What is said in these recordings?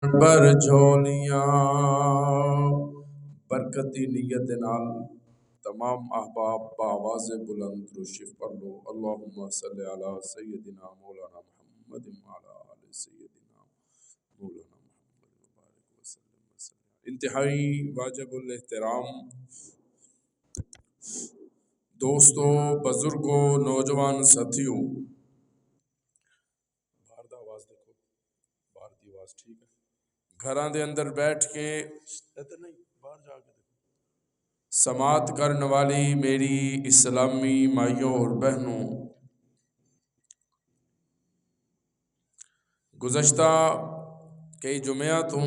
پر جھولیاں برکتی نیت نال تمام احباب بآواز بلند درود پڑھ لو۔ اللہم صلی علی سیدنا مولانا محمد وعلی آل سیدنا مولانا محمد وبارک وسلم۔ انتہائی واجب الاحترام دوستو، بزرگوں، نوجوان ساتھیوں، باہر دا آواز دیکھو، باہر دی آواز ٹھیک ہے؟ گھراں دے اندر بیٹھ کے ادھر نہیں، باہر جا کے سماعت کرنے والی میری اسلامی مائیوں اور بہنوں، گزشتہ کئی جمعہ تو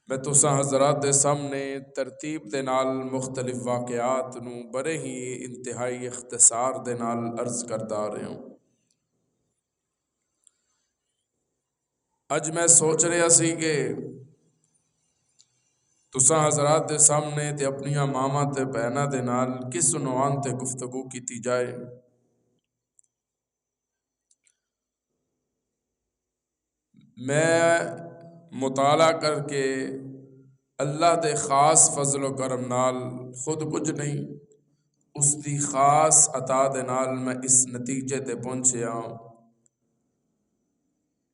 میں تساں حضرات دے سامنے ترتیب دے نال مختلف واقعات نو بڑے ہی انتہائی اختصار دے نال عرض کرتا آ رہا ہوں۔ اج میں سوچ رہا سی کہ تساں حضرات دے سامنے تے اپنیاں ماما تے بہناں دے نال کس عنوان تے گفتگو کیتی جائے۔ میں مطالعہ کر کے اللہ دے خاص فضل و کرم نال خود کچھ نہیں، اس دی خاص عطا دے نال میں اس نتیجے تے پہنچیا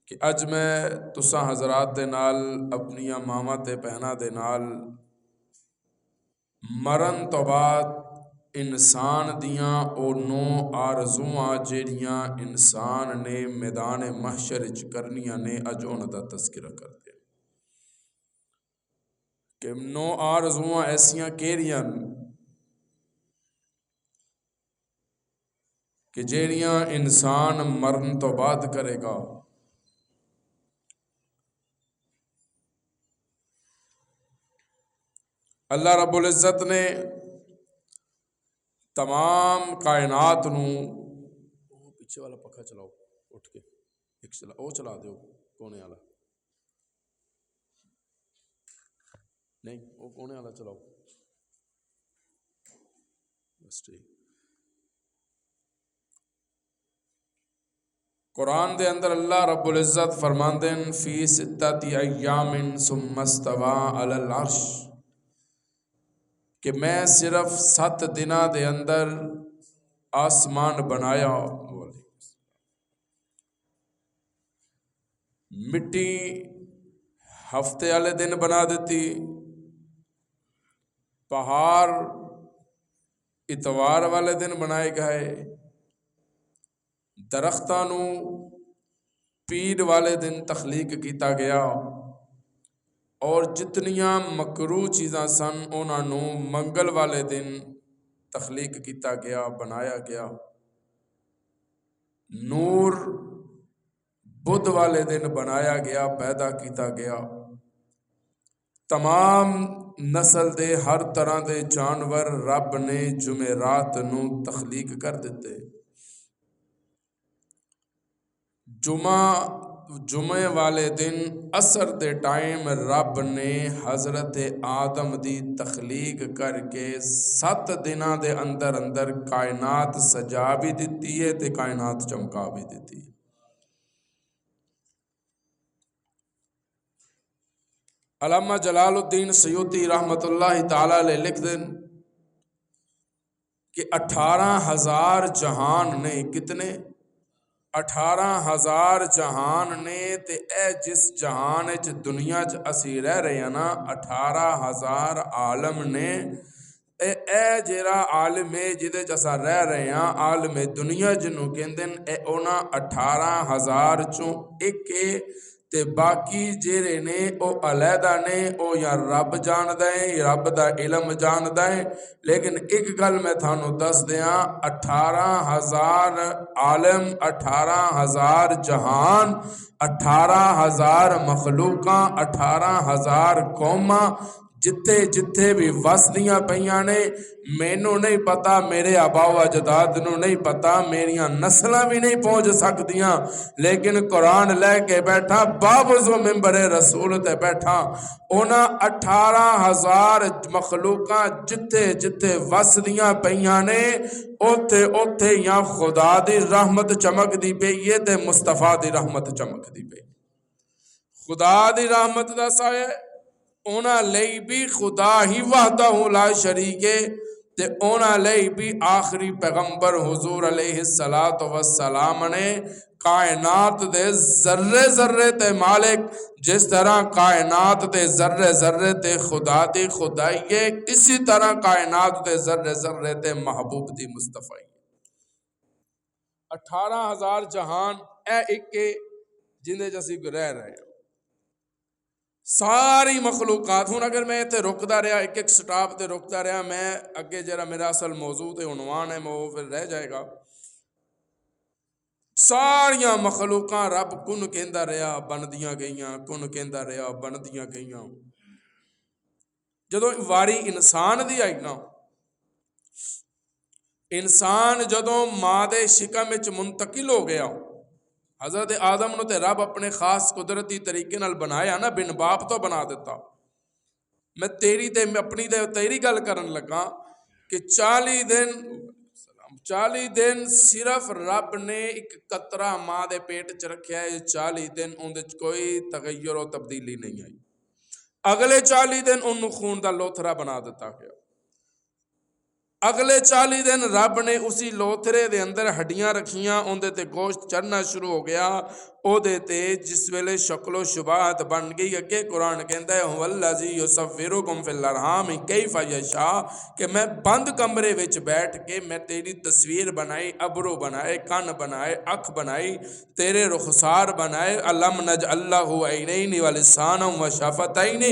کہ اج میں تساں حضرات دے نال اپنیاں ماما تے بہناں دے نال مرن تو بعد انسان دیاں او 9 آرزواں جیڑیاں انسان نے میدان محشر وچ کرنیاں نے اج انہاں دا تذکرہ کرتے ہیں کہ 9 آرزواں ایسیاں کیڑیاں کہ جیڑیاں انسان مرن تو بعد کرے گا۔ اللہ رب العزت نے تمام کائنات نو، پیچھے والا پکھا چلاؤ اٹھ کے، ایک چلا دیو کونے والا، نہیں وہ کونے والا چلاؤ بس ٹھیک۔ قرآن دے اندر اللہ رب العزت فرماندے ہیں فی 6 ایام ثم استوى علی العرش، کہ میں صرف 7 دناں دے اندر آسمان بنایا، مٹی ہفتے والے دن بنا دیتی، پہاڑ اتوار والے دن بنائے گئے، درختاں نو پیر والے دن تخلیق کیتا گیا، اور جتنیاں مکروہ چیزاں سن انہاں نو منگل والے دن تخلیق کیتا گیا، بنایا گیا، نور بدھ والے دن بنایا گیا، پیدا کیتا گیا، تمام نسل دے ہر طرح دے جانور رب نے جمعرات نو تخلیق کر دیتے۔ جمعے والے دن عصر دے ٹائم رب نے حضرت آدم دی تخلیق کر کے 7 دناں دے اندر اندر کائنات سجا بھی دیتی ہے تے کائنات چمکا بھی دیتی ہے۔ علامہ جلال الدین سیوطی رحمت اللہ تعالی علیہ لکھ دیں کہ 18,000 جہان نے، کتنے؟ 18,000 جہان نے، تے اے جس جہان وچ دنیا چ اسی رہ رہے ہیں نا، 18,000 عالم نے، اے جیڑا عالم ہے جدے چ اساں رہ رہے ہیں، عالم دنیا جنوں کہندے اے انہاں 18,000 چوں ایک تے باقی جیڑے نے او علیحدہ نے، او یا رب جاندا ہے یا رب دا علم جاندا ہے، لیکن ایک گل میں تھانوں دس دیاں، 18,000 عالم، 18,000 جہان، 18,000 مخلوقاں، 18,000 قوماں جتھے جتھے بھی وسدیاں پیاں نے، مینوں نہیں پتا، میرے آبا و اجداد نو نہیں پتا، میریاں نسلاں بھی نہیں پہنچ سکدیاں، لیکن قرآن لے کے بیٹھا، بابز و ممبر رسول تے بیٹھا، انہاں 18,000 مخلوقاں جتھے جتھے وسدیاں پیاں نے، اوتھے اوتھے یا خدا دی رحمت چمک دی پئی ہے تے مصطفیٰ دی رحمت چمک دی پئی۔ خدا دی رحمت دا سایہ اونا لئی بھی خدا ہی وحدہ لا شریک ہے تے اونا لئی بھی آخری پیغمبر حضور علیہ السلام نے کائنات دے ذرے ذرے تے مالک، جس طرح کائنات دے ذرے ذرے تے خدا دی خدائی ہے، اسی طرح کائنات دے ذرے ذرے تے محبوب دی مصطفی 18,000 جہان اے ایک کے جندے جسی رہ رہے ہیں ساری مخلوقات. ہوں اگر میں اتنے رکتا رہا ایک ایک سٹاپ تے رکتا رہا، میں اگے جرا میرا اصل موضوع تے عنوان ہے وہ پھر رہ جائے گا. ساریاں مخلوقاں رب کن کہندا رہا بندیاں گئیاں، کن کہندا رہا بندیاں گئیاں. جدوں واری انسان دی آئی نا، انسان جدوں ماں دے شکم وچ منتقل ہو گیا، حضرت آدم نو تے رب اپنے خاص قدرتی طریقے نال بنایا نا، بن باپ تو بنا دیتا. میں اپنی تیری گل کرن لگا کہ 40 دن صرف رب نے ایک قطرہ ماں دے پیٹ چ رکھیا ہے. 40 دن اندر کوئی تغیر و تبدیلی نہیں آئی. اگلے 40 دن انہوں خون دا لوتھرا بنا دیتا گیا. اگلے 40 دن رب نے اسی لوتھرے دے اندر ہڈیاں رکھیاں، اندے تے گوشت چڑھنا شروع ہو گیا. او دے تے جس ویلے شکل و شباہت بن گئی، اگے قرآن کہندا ہے هو الذی یصورکم فی الارحام کیف یشاء، کہ میں بند کمرے وچ بیٹھ کے میں تیری تصویر بنائی، ابرو بنائے، کن بنائے، اکھ بنائی، تیرے رخسار بنائے. الم نجعل لہ عینین ولسانا وشفتین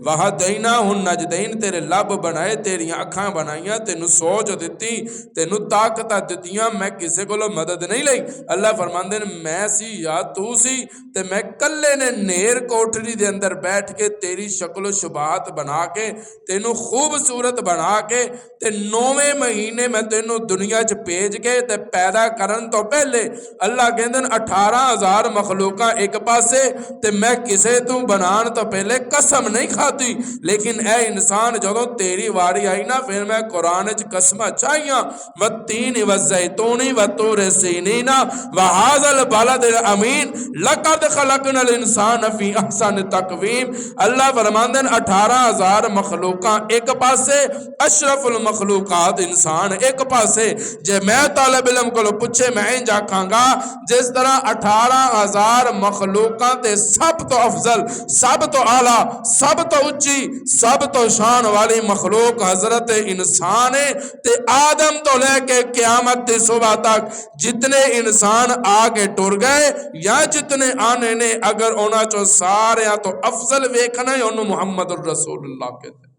وہدیناہ النجدین، تیرے لب بنائے، تیری اکھاں بنائیاں، تینوں سوچ دیتی، تینوں طاقتاں دتیاں، میں کسے کولوں مدد نہیں لئی. اللہ فرماندے نے میں سی یا تو سی تے میں کلے نے نیر کوٹری دے اندر بیٹھ کے تیری شکل و شباہت بنا کے تینوں خوبصورت بنا کے تے 9ویں مہینے میں تینوں دنیا چ بھیج کے تے پیدا کرن تو پہلے اللہ کہندن 18,000 مخلوقاں ایک پاسے تے میں کسے تو بنان تو پہلے قسم نہیں کھاتی. لیکن اے انسان جدوں تیری واری آئی نا، پھر میں قرآن چ قسماں چاہیاں والتین والزیتون والطور سینین وہذا البلد امین لقد خلقنا الانسان فی احسن تقویم. اللہ فرماندن 18,000 مخلوقاں ایک پاسے، اشرف المخلوقات انسان ایک پاسے. جے میں طالب علم کو پوچھے میں جا کھاں گا جس طرح 18,000 مخلوقاں تے سب تو افضل، سب تو اعلیٰ، سب تو اچھی، سب تو شان والی مخلوق حضرت انسان ہے. تے آدم تو لے کے قیامت تے صبح تک جتنے انسان آگے ٹر گئے یا جتنے آنے نے، اگر اونا چو سارے تو افضل ویکھنا ہے انہوں محمد الرسول اللہ کہتے ہیں.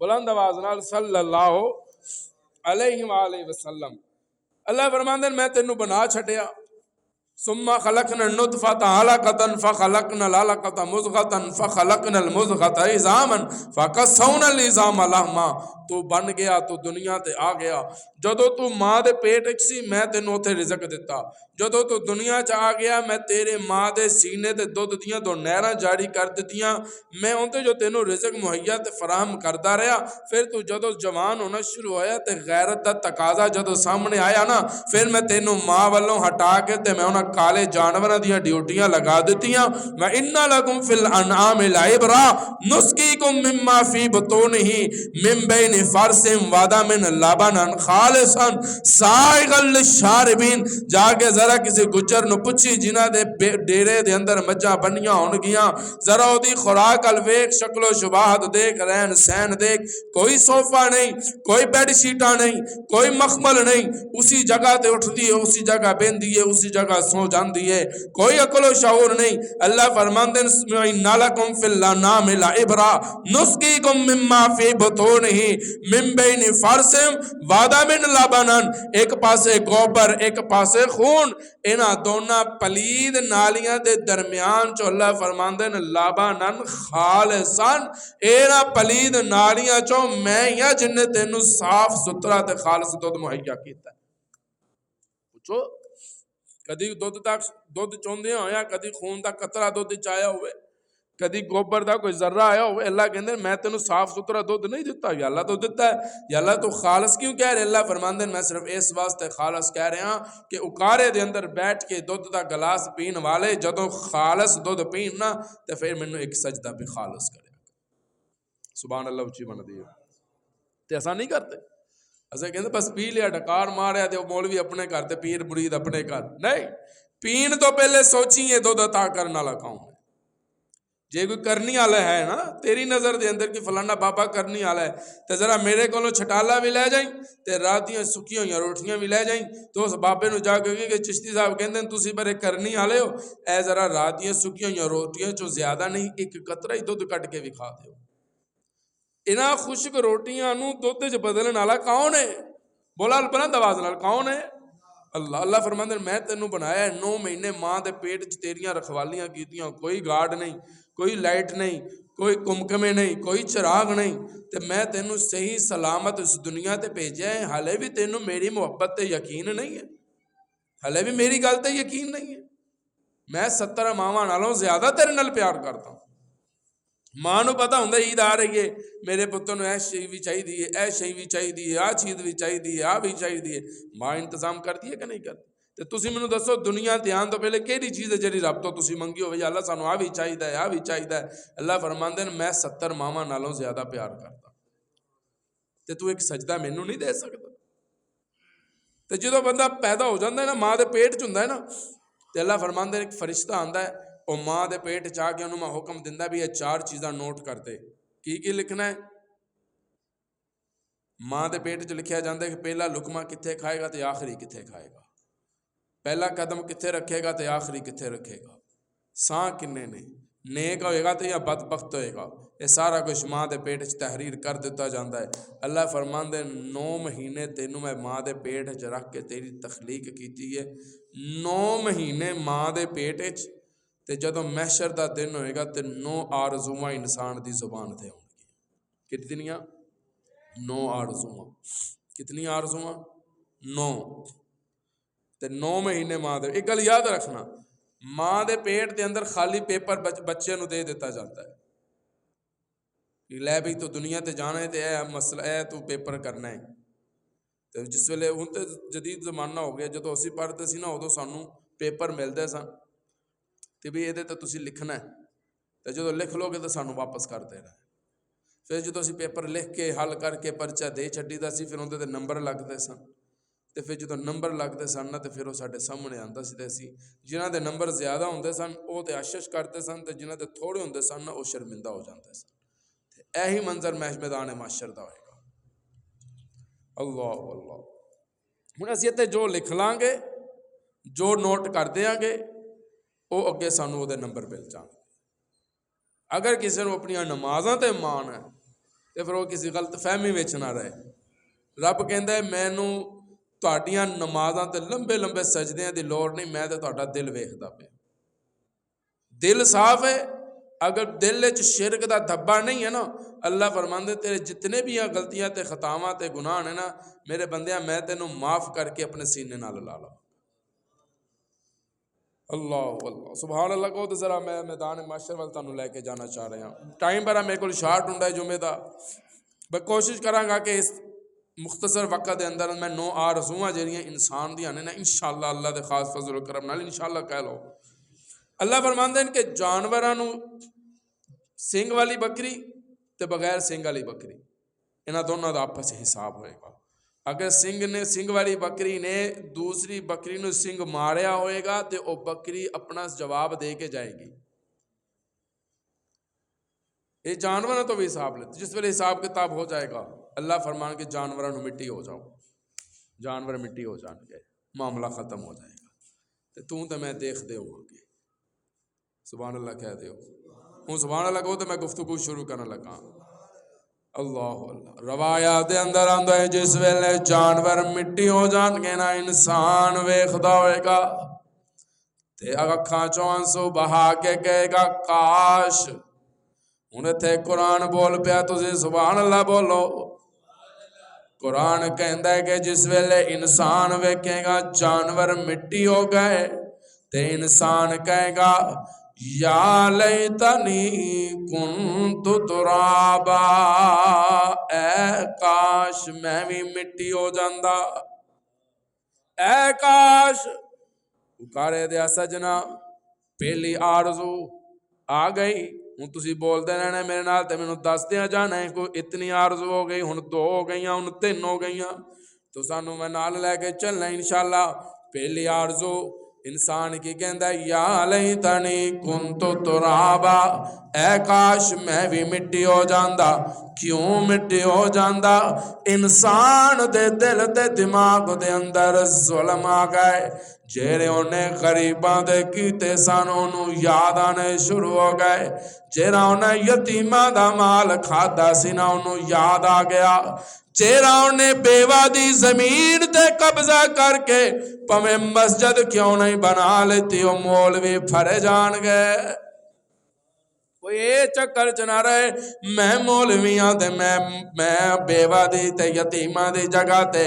بلند آواز نال صلی اللہ علیہ وآلہ وسلم. اللہ فرماندے میں تینوں بنا چھٹیا. ثم خلقنا النطفة علقة فخلقنا العلقة مضغة فخلقنا المضغة عظاما فكسونا العظام لحما. تو بن گیا، تو دنیا تے آ گیا. جدو تو ماں دے پیٹ سی میں تینوں تے رزق دیتا. جدو تو دنیا چ آ گیا میں تیرے ماں دے سینے تے دودھ دیاں دو نہراں جاری کر دتیاں. میں اونتے جو تینوں رزق مہیا تے فراہم کردا رہا. پھر تو جدو جوان ہونا شروع ہویا تے غیرت دا تقاضا جدو سامنے آیا نا، پھر میں تینوں ماں والوں ہٹا کے تے میں انہاں کالے جانوراں دیاں ڈیوٹیاں لگا دتیاں. وَإِنَّ لَكُمْ فِي الْأَنْعَامِ لَعِبْرَةً نُسْقِيكُم مِّمَّا فِي بُطُونِهِ مِن بَيْنِ فَرْثٍ وَدَمٍ لَبَنًا خَالِصًا سَائِغًا لِلشَّارِبِينَ. جا کے ذرا کسی گجر نو پچھی جنہ دے ڈیرے دے اندر مجھا بنیاں ہون گیاں، ذرا او دی خوراک الویک، شکل و شباہت دیکھ، رہن سہن دیکھ. کوئی صوفہ نہیں، کوئی بیڈ شیٹاں نہیں، کوئی مخمل نہیں. اسی جگہ تے اٹھتی ہے، اسی جگہ بیندی ہے، اسی جگہ سو جاندی ہے. کوئی عقل و شعور نہیں. اللہ فرماندے اِنَّ لَكُمْ فِي الْأَنْعَامِ لَعِبْرَةً نُسْقِيكُم مِّمَّا فِي بُطُونِهِ مِن بَيْنِ فَرْثٍ وَدَمٍ لَبَنًا. ایک پاسے گوبر، ایک پاسے خون، انہاں دونوں پلید نالیاں دے درمیان چو اللہ فرماندے نے لبنان خالصاً، انہاں پلید نالیاں چو میں یا جن نے تینوں صاف ستھرا تے خالص دودھ مہیا کیتا ہے. پوچھو کدی دودھ چوندیاں ہویا، کدی خون دا قطرہ دودھ چایا ہوئے، کدی گوبر دا کوئی ذرہ آیا ہو، اللہ کہندے میں تینوں صاف ستھرا دودھ نہیں دیتا؟ یا اللہ تو دیتا ہے، یا اللہ تو خالص کیوں کہہ رہے؟ اللہ فرماندے میں صرف اس واسطے خالص کہہ رہا ہاں کہ اکارے دے اندر بیٹھ کے دودھ دا گلاس پین والے جدوں خالص دودھ پین نا تے پھر مینوں ایک سجدہ بھی خالص کرے۔ سبحان اللہ اچھی بن دی تے ایسا نہیں کرتے، اسے کہندے بس پی لیا ڈکار ماریا تے مولوی اپنے گھر تے پیر مرید اپنے گھر، نہیں، پین تو پہلے سوچیے دودھ عطا کرنے والا کون ہے۔ جے کوئی کرنی والا ہے نا تیری نظر دے اندر کہ فلانا بابا کرنی والا ہے تے ذرا میرے کولوں چھٹالا بھی لے جائیں تے رات دیاں سکیاں ہوئیاں روٹیاں بھی لے جائیں، تو اس بابے نو جا کے کہ چشتی صاحب کہندے تسی بڑے کرنی والے ہو، اے ذرا رات دیاں سکیاں ہوئیاں روٹیاں چوں زیادہ نہیں ایک قطرہ ہی دودھ کٹ کے وکھا دیو۔ انہاں خشک روٹیاں نو دودھ وچ بدلن والا کون ہے؟ بولا بلند آواز نال کون ہے؟ اللہ۔ اللہ فرماندے میں تینوں بنایا ہے 9 مہینے ماں دے پیٹ چ تیریاں رکھوالیاں کیتیاں، کوئی گارڈ نہیں، کوئی لائٹ نہیں، کوئی کمکمے نہیں، کوئی چراغ نہیں، تے میں تینوں صحیح سلامت اس دنیا تے بھیجیا ہے، حالے بھی تینوں میری محبت تے یقین نہیں ہے، حالے بھی میری گل تے یقین نہیں ہے۔ میں 70 ماواں نالوں زیادہ تیرے نال پیار کرتا ہوں۔ ماں نو پتہ ہوندا عید آ رہی ہے، میرے پتر نو اے شے بھی چاہیے، اے شے بھی چاہیے، آ چیز بھی چاہیے، آ بھی چاہیے، ماں انتظام کرتی ہے کہ نہیں کرتی؟ تے تسی مینوں دسو دنیا تے آن تو پہلے کیڑی چیز ہے جڑی رب تو تسی منگی ہوے یا اللہ سانو آ بھی چاہیے، آ بھی چاہیے؟ اللہ فرماندے نے میں 70 ماواں نالوں زیادہ پیار کرتا، تے تو ایک سجدہ مینوں نہیں دے سکدا؟ تے جدوں بندہ پیدا ہو جاندا ہے نا ماں دے پیٹ چ ہوندا ہے نا تے اللہ فرماندے نے ایک فرشتہ آندا ہے، او ماں دے پیٹ چ آ کے انہوں میں حکم دیندا بھی یہ 4 چیزاں نوٹ کر دے۔ کی لکھنا ہے؟ ماں دے پیٹ چ لکھیا جاندا ہے کہ پہلا لقمہ کتھے کھائے گا تے آخری کتھے کھائے گا، پہلا قدم کتھے رکھے گا تے آخری کتھے رکھے گا، ساں کنے نے، نیک ہوئے گا تے یا بدبخت ہوئے گا، یہ سارا کچھ ماں دے پیٹ چ تحریر کر دیتا جاندا ہے۔ اللہ فرماندے 9 مہینے تینوں میں ماں دے پیٹ چ رکھ کے تیری تخلیق کیتی ہے، 9 مہینے ماں دے پیٹ چ، تے جدوں محشر دا دن ہوئے گا تے 9 آرزوواں انسان دی زبان تے ہوں گی۔ کتنیاں؟ 9 آرزوواں۔ کتنی آرزوواں؟ 9۔ تے 9 مہینے ماں دے، ایک گل یاد رکھنا، ماں دے پیٹ دے اندر خالی پیپر بچے نو دے دیتا جاتا ہے کہ لے بھی تو دنیا تے جانا ہے تے اے مسئلہ اے تو پیپر کرنا ہے۔ تے جس ویلے ہن تے جدید زمانہ ہو گیا، جدوں اسی پڑھتے سی نا ادوں سانوں پیپر ملدے سن کہ بھی یہ تسی لکھنا ہے، تو جدو لکھ لو گے تو سانوں واپس کر دینا ہے۔ پھر جدو اسی پیپر لکھ کے حل کر کے پرچہ دے چھڈی دا سی، پھر اندر نمبر لگتے سن، تو پھر جدو نمبر لگتے سن تو پھر وہ سارے سامنے آتا سی، تے اسی جنہاں دے نمبر زیادہ ہوندے سن وہ تے اشش کرتے سن، تے جنہاں دے تھوڑے ہوندے سن وہ شرمندہ ہو جاتے سن۔ یہی منظر میدان محشر دا ہوئے گا۔ اللہ اللہ۔ ہن اسی تے جو لکھ لیں گے، جو نوٹ کر دیاں گے، وہ اگے سانوں دے نمبر مل جان گے۔ اگر کسی نے اپنی نمازاں تے مان ہے تو پھر وہ کسی غلط فہمی وچ نہ رہے۔ رب کہندا ہے مینوں تہاڈیاں نمازاں تے لمبے لمبے سجدیاں دی لوڑ نہیں، میں تے تہاڈا دل ویکھدا پیا۔ دل صاف ہے، اگر دل وچ شرک دا دھبا نہیں ہے نا، اللہ فرماندے تیرے جتنے بھی غلطیاں تے خطاواں تے گناہ ہیں نا میرے بندیاں میں تینوں معاف کر کے اپنے سینے نال لا لاں۔ اللہ اللہ سبحان اللہ کو تو ذرا میں میدان معاشر وال تانوں لے کے جانا چاہ رہا ہوں۔ ٹائم بڑا میرے کو شارٹ ہوندا ہے جمعے دا، میں کوشش کراں گا کہ اس مختصر وقت دے اندر میں 9 آرزوواں جڑیاں انسان دیاں نے نا انشاءاللہ اللہ دے خاص فضل و کرم نال انشاءاللہ کہہ لو۔ اللہ فرماندے ہیں کہ جانوراں نو سنگ والی بکری تے بغیر سنگ والی بکری، انہاں دونوں دا آپس حساب ہوئے گا۔ اگر سنگ والی بکری نے دوسری بکری نو سنگ ماریا ہوئے گا تو وہ بکری اپنا جواب دے کے جائے گی۔ یہ جانوروں تو بھی حساب لیتے، جس ویلے حساب کتاب ہو جائے گا اللہ فرمان کے جانوروں نو مٹی ہو جاؤ، جانور مٹی ہو جان گے، معاملہ ختم ہو جائے گا۔ تو میں دیکھ دے ہوں گے، سبحان اللہ کہہ دے ہو ہوں، سبحان اللہ کہو تو میں گفتگو شروع کرنے لگا۔ اللہ اللہ روایات دے اندر آندا ہے جس ویلے جانور مٹی ہو جان گے نا انسان ویکھدا ہوئے گا تے اکھاں چوں آنسو بہا کے کہے گا کاش۔ ہن ایتھے قرآن بول پیا تسی سبحان اللہ بولو۔ قرآن کہندا ہے کہ جس ویلے انسان ویکھے گا جانور مٹی ہو گئے تے انسان کہے گا یا لیتنی کنت ترابا، اے کاش میں بھی مٹی ہو جاندا، اے کاش پکارے دیا سجنا پہلی آرزو آ گئی۔ ہوں تسی بولتے رہنا میرے نال تے مینوں دس دیا جانا ہے کوئی اتنی آرزو ہو گئی، ہن 2 ہو گئیاں، ہن 3 ہو گئیاں، تو سانوں میں نال لے کے چلنا انشاءاللہ۔ پہلی آرزو انسان کی کہندا ہے یا لیتنی کنت ترابا، اے کاش میں بھی مٹی ہو جاندا۔ کیوں مٹی ہو جاندا؟ انسان دے دل تے دماغ دے اندر ظلم آ گئے، جیڑے انہیں غریباں دے کیتے سن انہوں یاد آنے شروع ہو گئے، جیڑا انہیں یتیماں دا مال کھادا سی نا انہوں یاد آ گیا، جیڑا انہیں بیوہ دی زمین تے قبضہ کر کے پمیں مسجد کیوں نہیں بنا لیتی وہ مولوی پھرے جان گئے۔ کوئی اے چکر چنا رہے میں مولویاں تے میں بیوہ دی تے یتیماں دی جگہ تے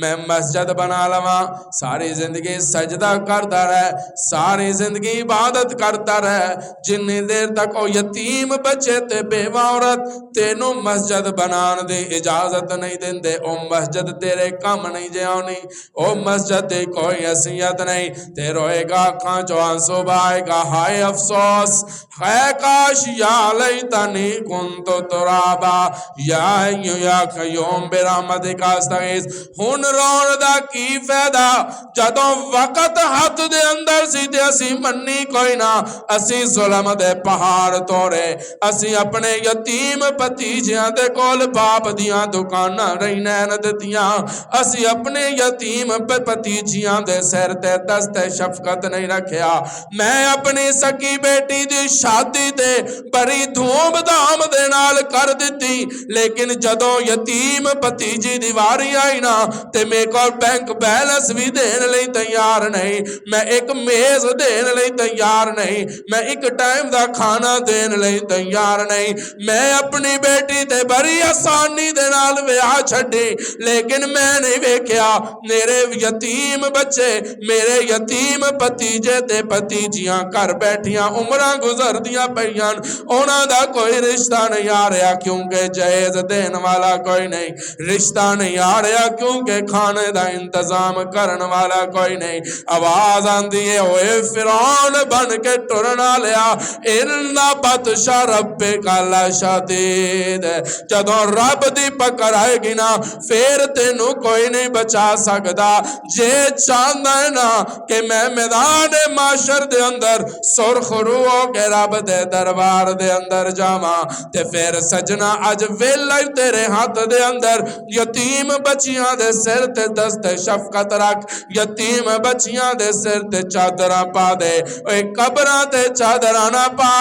میں مسجد بنا لواں، ساری زندگی سجدہ کرتا رہے، ساری زندگی عبادت کرتا رہے، جنی دیر تک او یتیم بچے تے بیوہ عورت تینوں مسجد بنان دی اجازت نہیں دیندے، او مسجد تیرے کم نہیں جاؤنی، او مسجد دی کوئی حیثیت نہیں، تے روئے گا کھاں جو آنسو بائے گا ہائے افسوس، اے کاش یا لیتنی کنت ترابا، یا قیوم برحمتک استغیث۔ ہن رون دا کی فائدہ جدوں وقت ہاتھ دے اندر سی تے اسی منی کوئی نہ، اسی ظلم دے پہاڑ توڑے، اسی اپنے یتیم بھتیجیاں دے کول باپ دیاں دکاناں رہن دتیاں، اسی اپنے یتیم بھتیجیاں دے سر تے دست شفقت نہیں رکھیا، میں اپنی سکی بیٹی دی شادی تے بڑی دھوم دھام دے نال کر دیتی، لیکن جدوں یتیم بھتیجی دی واری آئی نا تے میں کو بینک بیلنس بھی دین لئی تیار نہیں، میں ایک میز دین لئی تیار نہیں، میں ایک ٹائم دا کھانا دین لئی تیار نہیں، میں اپنی بیٹی تے بڑی آسانی دے نال ویاہ چھڈی، لیکن میں نہیں ویکھیا میرے یتیم بچے میرے یتیم بھتیجے تے بھتیجیاں گھر بیٹھیاں عمراں گزردیاں پیاں، انہاں دا کوئی رشتہ نہیں آ رہا کیونکہ جہیز دین والا کوئی نہیں، رشتہ نہیں آ رہا کیونکہ کھانے دا انتظام کرن والا کوئی نہیں، آواز آندی ہے اوے فرعون بن کے ٹرنا لیا، ان بطش ربک لشدید، جدوں رب دی پکڑ آئے گی نا پھر تینوں کوئی نہیں بچا سکدا، جے چاہتا ہے نا کہ میں میدان معاشر دے اندر سرخ رو ہو کے رب دے دربار دے اندر جاواں تے پھر سجنا اج ویلا تیرے ہاتھ دے اندر، یتیم بچیاں دے سر تے دست شفقت رکھ، یتیم بچیاں دے سر تے چادراں پا دے، اے قبراں تے چادراں نہ پا،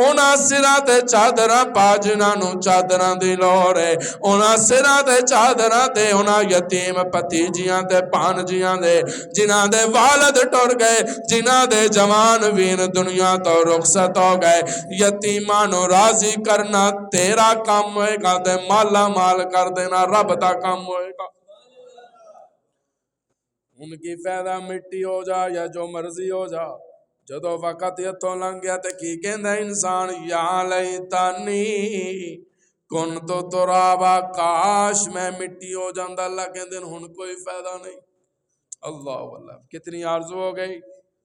انہاں سراں تے چادراں پا جنہاں نوں چادراں دی لوڑ ہے، انہاں سراں تے چادراں تے انہاں یتیم بھتیجیاں تے بھانجیاں دے جنہاں دے والد ٹر گئے، جنہاں دے جوان وین دنیا تو رخصت ہو گئے، یتیماں نوں راضی کرنا تیرا کام ہوئے گا تے مالا مال کر دینا رب دا کام ہوئے گا۔ ان کی فائدہ مٹی ہو جا یا جو مرضی ہو جا، جدو وقت یتوں لنگ گیا تے کی کہندا انسان یا لیتنی کنت ترابا، کاش میں مٹی ہو جاندا، اللہ کہندے ہن کوئی فائدہ نہیں۔ اللہ اللہ کتنی آرزو ہو گئی،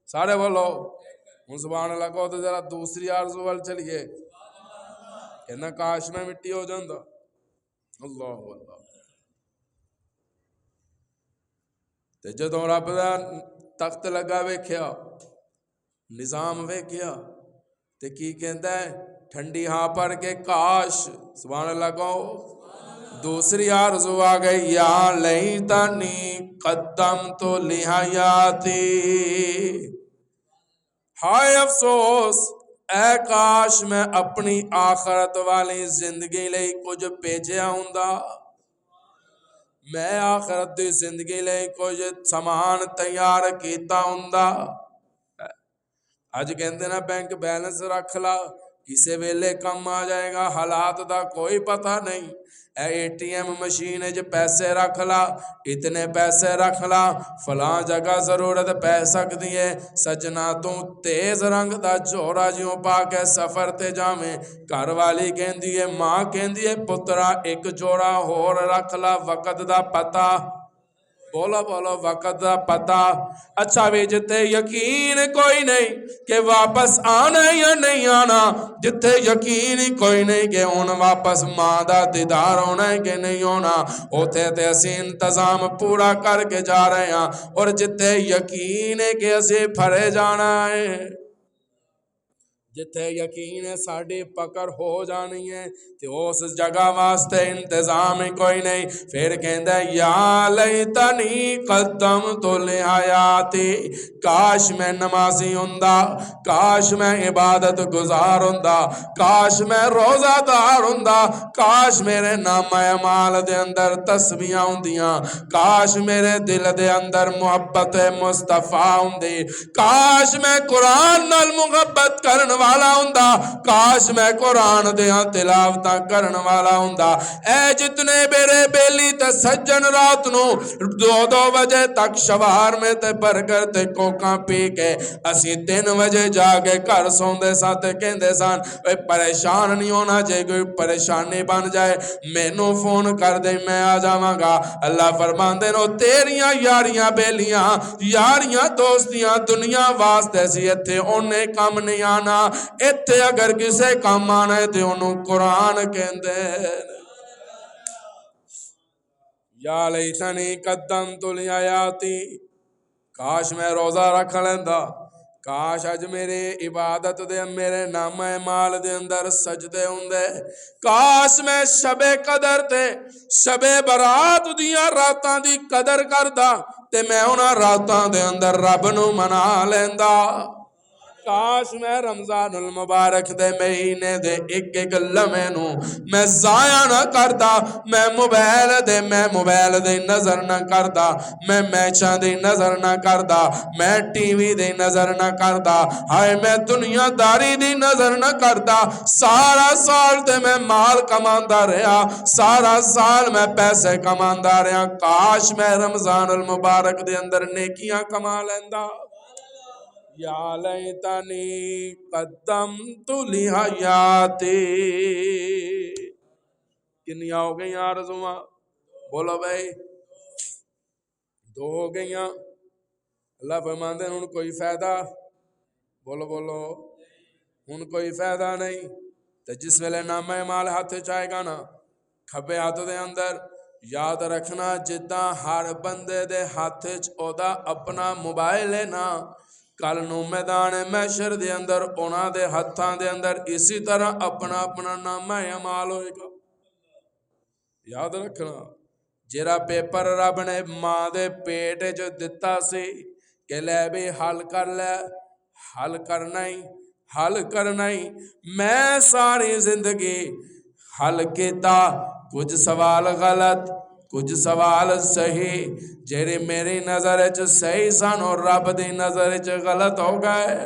سارے بولو ہن سبحان اللہ کو تو ذرا دوسری آرزو وال چلیے، کہنا کاش میں مٹی ہو جاندا۔ اللہ اللہ تے جدوں رب دا تخت لگا ویکھیا، نظام ویکھیا تے کی کہندا ہے ٹھنڈی ہاں پڑھ کے کاش، سبحان اللہ کو دوسری آرزو آ گئی یا لیتنی قدمت لحیاتی، ہائے افسوس اے کاش میں اپنی آخرت والی زندگی لئی کچھ بھیجیا ہوندا، میں آخرت دی زندگی لئی کچھ سامان تیار کیتا ہوندا۔ اج کہندے نا بینک بیلنس رکھ لا اسے ویلے کم آ جائے گا، حالات دا کوئی پتہ نہیں۔ ATM مشین وچ پیسے رکھ لا، اتنے پیسے رکھ لا، فلاں جگہ ضرورت پے سکتی ہے۔ سجنا تو تیز رنگ دا جوڑا جیوں پا کے سفر تے جاویں، گھر والی کہندی ہے، ماں کہندی ہے پترا ایک جوڑا ہور رکھ لا، وقت دا پتہ، بولو بولو، وقت دا پتہ۔ اچھا بھی جتے یقین کوئی نہیں کہ واپس آنا یا نہیں آنا، جتے یقین ہی کوئی نہیں کہ ہن واپس ماں دا دیدار ہونا ہے کہ نہیں ہونا، اوتھے تے اسی انتظام پورا کر کے جا رہے ہیں۔ اور جتے یقین ہے کہ اسی پھڑے جانا ہے، جتھے یقین ہے ساڑی پکڑ ہو جانی ہے، تو اس جگہ واسطے انتظام ہی کوئی نہیں۔ پھر کہندہ ہے یا لیتنی قدمت لحیاتی، کاش میں نمازی ہوندہ، کاش میں عبادت گزار ہوندہ، کاش میں روزہ دار ہوندہ، کاش میرے نام اعمال دے اندر تسبیحاں ہوندیاں، کاش میرے دل دے اندر محبت مصطفیٰ ہوندی، کاش میں قرآن نال محبت کرن والا ہوندہ، کاش میں قرآن دیاں تلاوتاں کرن والا ہوندہ۔ اے جتنے میرے بیلی تے سجن رات نو 2 بجے تک شوار میں تے برگر تے کوکاں پی کے اسی 3 بجے جا کے گھر سوندے ساں تے کہندے سان اے پریشان نہیں ہونا، جے کوئی پریشانی بن جائے مینوں فون کر دے میں آ جاواں گا۔ اللہ فرماندے نو تیریاں یاریاں بیلیاں یاریاں دوستیاں دنیا واسطے سی، ایتھے اونے کم نہیں آنا، ایتھے اگر کسے کم آنا ہے تے انہوں قرآن کہندے یا لیتنی قدمت لحیاتی، کاش میں روزہ رکھ لیندہ، کاش اج میرے عبادت دے میرے نام اعمال دے اندر سجدے ہوندے، کاش میں شب قدر تے شب برات دیاں راتاں دی قدر کردہ تے میں انہاں راتاں دے اندر رب نو منا لیندہ، کاش میں رمضان المبارک دے مہینے دے ایک لمحے نو میں ضائع نہ کردا، میں موبائل دے نظر نہ کردا، میں میچاں دی نظر نہ کردا، میں ٹی وی دی نظر نہ کردا، ہائے میں دنیا داری دی نظر نہ کردا، سارا سال تے میں مال کماندا رہا، سارا سال میں پیسے کماندا رہا، کاش میں رمضان المبارک دے اندر نیکیاں کما لیندا۔ یا لیتنی قدمت لحیاتی، کنیاں ہو گئیں آرزواں، بولو بھائی 2 ہو گئیں۔ اللہ فرماندے ہیں ان کوئی فائدہ، بولو بولو، ان کوئی فائدہ نہیں۔ تو جس ویلے نام اعمال ہاتھ چاہے گا نا کھبے ہاتھ دے اندر، یاد رکھنا جدہ ہر بندے دے ہاتھ چودہ اپنا موبائل ہے نا، کل نو میدان محشر دے اندر اونا دے ہتھاں دے اندر اسی طرح اپنا اپنا نام اعمال ہوئے گا۔ یاد رکھنا جیرا پیپر رب نے ماں دے پیٹ جو دتا سی کہ لے بھی حل کر لے، حل کرنا ہی میں ساری زندگی حل کیتا، کچھ سوال غلط کچھ سوال صحیح، جیرے میری نظر اچھ صحیح سن اور رب دی نظر اچھ غلط ہو گئے۔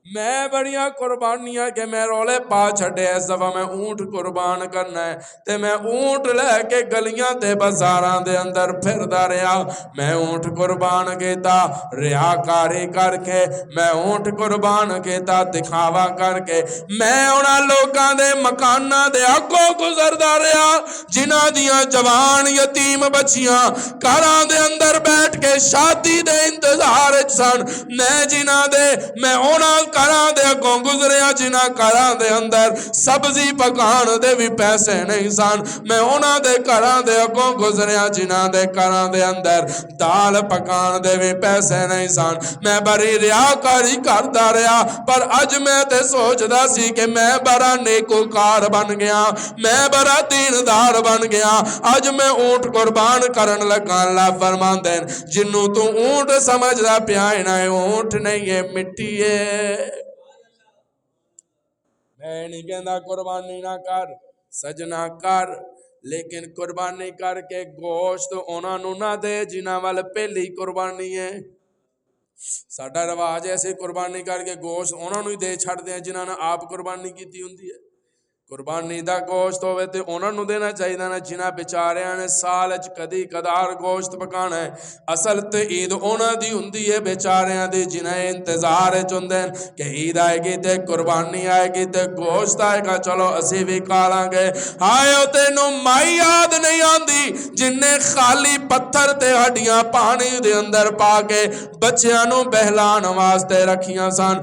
میں بڑیاں قربانیاں کہ میں رولے پا چھڑے، اس دفعہ میں اونٹ قربان کرنا ہے تے میں اونٹ لے کے گلیاں تے بازاراں دے اندر پھر دا رہا، میں اونٹ قربان کیتا ریاکاری کر کے، میں اونٹ قربان کیتا دکھاوا کر کے، میں انہاں لوگاں دے مکانہ دے اگوں گزر دا رہا جنہاں دیاں جوان یتیم بچیاں کاراں دے اندر بیٹھ کے شادی دے انتظار سن، میں انہاں کاراں دے اگوں گزریا جنہاں کاراں دے اندر سبزی پکان دے بھی پیسے نہیں سن، میں انہاں دے کاراں دے اگوں گزریا جنہاں دے کاراں دے اندر دال پکان دے بھی پیسے نہیں سن، میں بڑی ریاکاری کردا رہا، پر اج میں تے سوچدا سی کہ میں بڑا نیکوکار بن گیا، میں بڑا دیندار بن گیا، اج میں اونٹ قربان کرن لگا۔ اللہ فرماندے جنوں تو اونٹ سمجھدا پیا نہ اونٹ نہیں ہے مٹی ہے۔ میں نہیں کہندا قربانی نہ کر سجنا کر، لیکن قربانی کر کے گوشت انہاں نوں نہ دے جنہاں وال پہلی قربانی ہے۔ ਸਾਡਾ ਰਿਵਾਜ ਹੈ ਅਸੀਂ ਕੁਰਬਾਨੀ ਕਰਕੇ ਗੋਸ਼ਤ ਉਹਨਾਂ ਨੂੰ ਹੀ ਦੇ ਛੱਡਦੇ ਹਾਂ ਜਿਨ੍ਹਾਂ ਨੇ ਆਪ ਕੁਰਬਾਨੀ ਕੀਤੀ ਹੁੰਦੀ ਹੈ। ਕੁਰਬਾਨੀ ਦਾ ਗੋਸ਼ਤ ਹੋਵੇ ਤੇ ਉਹਨਾਂ ਨੂੰ ਦੇਣਾ ਚਾਹੀਦਾ ਨਾ ਜਿਨ੍ਹਾਂ ਵਿਚਾਰਿਆਂ ਨੇ ਸਾਲ 'ਚ ਕਦੀ ਕਦਾਰ ਗੋਸ਼ਤ ਪਕਾਣਾ ਹੈ। ਅਸਲ ਤੇ ਈਦ ਉਹਨਾਂ ਦੀ ਹੁੰਦੀ ਹੈ ਵਿਚਾਰਿਆਂ ਦੀ ਜਿਨ੍ਹਾਂ ਇੰਤਜ਼ਾਰ 'ਚ ਹੁੰਦੇ ਨੇ ਕਿ ਈਦ ਆਏਗੀ ਤੇ ਕੁਰਬਾਨੀ ਆਏਗੀ ਤੇ ਗੋਸ਼ਤ ਆਏਗਾ, ਚਲੋ ਅਸੀਂ ਵੀ ਖਾ ਲਾਂਗੇ। ਹਾਏ ਉਹ ਤੈਨੂੰ ਮਾਈ ਯਾਦ ਨਹੀਂ ਆਉਂਦੀ ਜਿਨਨੇ ਖਾਲੀ ਪੱਥਰ ਤੇ ਹੱਡੀਆਂ ਪਾਣੀ ਦੇ ਅੰਦਰ ਪਾ ਕੇ ਬੱਚਿਆਂ ਨੂੰ ਬਹਿਲਾਣ ਵਾਸਤੇ ਰੱਖੀਆਂ ਸਨ।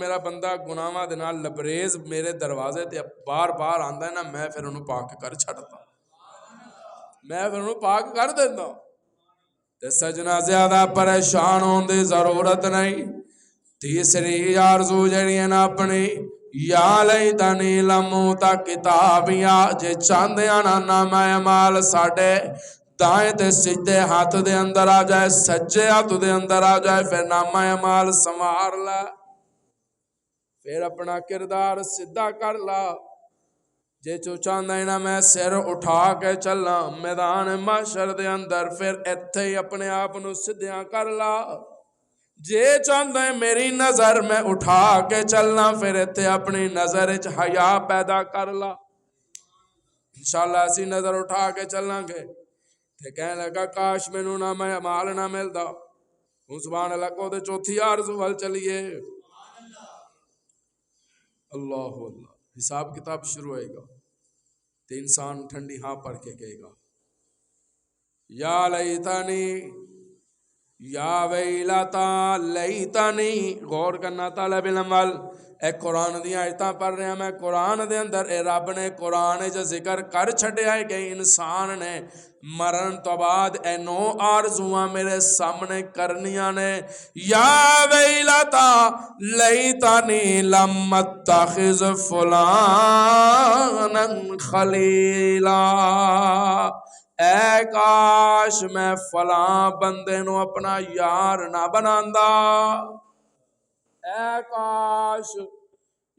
میرا بندہ گناہاں دے نال لبریز میرے دروازے تے بار بار آندا ہے نا، میں پھر انہوں پاک کر چھڑتا، میں پھر انہوں پاک کر دیتا ہوں۔ تے سجنا زیادہ پریشان ہون دی ضرورت نہیں۔ تیسری آرزو جڑی ہے نا اپنی، یا لیتنی لموتا کتابیا، جے چاندے آنا نام اعمال ساڑے دائیں تے سجدے ہاتھ دے اندر آ جائے، سجے ہاتھ دے اندر آ جائے، پھر نام اعمال سنوار لا، پھر اپنا کردار سدھا کر لا۔ جے چو چاندہ نا میں سر اٹھا کے چلنا میدان محشر دے اندر، پھر ایتھے ہی اپنے آپ نو سدھیاں کر لا۔ جے چاندہ میری نظر میں اٹھا کے چلنا، پھر ایتھے اپنی نظر اچ حیا پیدا کر لا۔ انشاءاللہ اسی نظر اٹھا کے چلنا گے تے کہنے لگا کاش مینوں نہ میں مال نہ ملدا۔ سبحان اللہ کو تے چوتھی آرزو وال چلیے۔ اللہ اللہ، حساب کتاب شروع ہوئے گا تے انسان ٹھنڈی ہاں پڑھ کے کہے گا یا لیتنی یا ویلتا لیتنی۔ غور کرنا طالب علم وال، اے قرآن دیا آیتاں پڑھ رہے ہیں میں، قرآن دے اندر اے رب نے قرآن جو ذکر کر چھڑیا ہے کہ انسان نے مرن تو بعد اے 9 آرزوਆਂ میرے سامنے کرنیاں نے۔ یا ویلتا لیتنی لم اتخذ فلانا خلیلا، اے کاش میں فلاں بندے نو اپنا یار نہ بناندا، اے کاش۔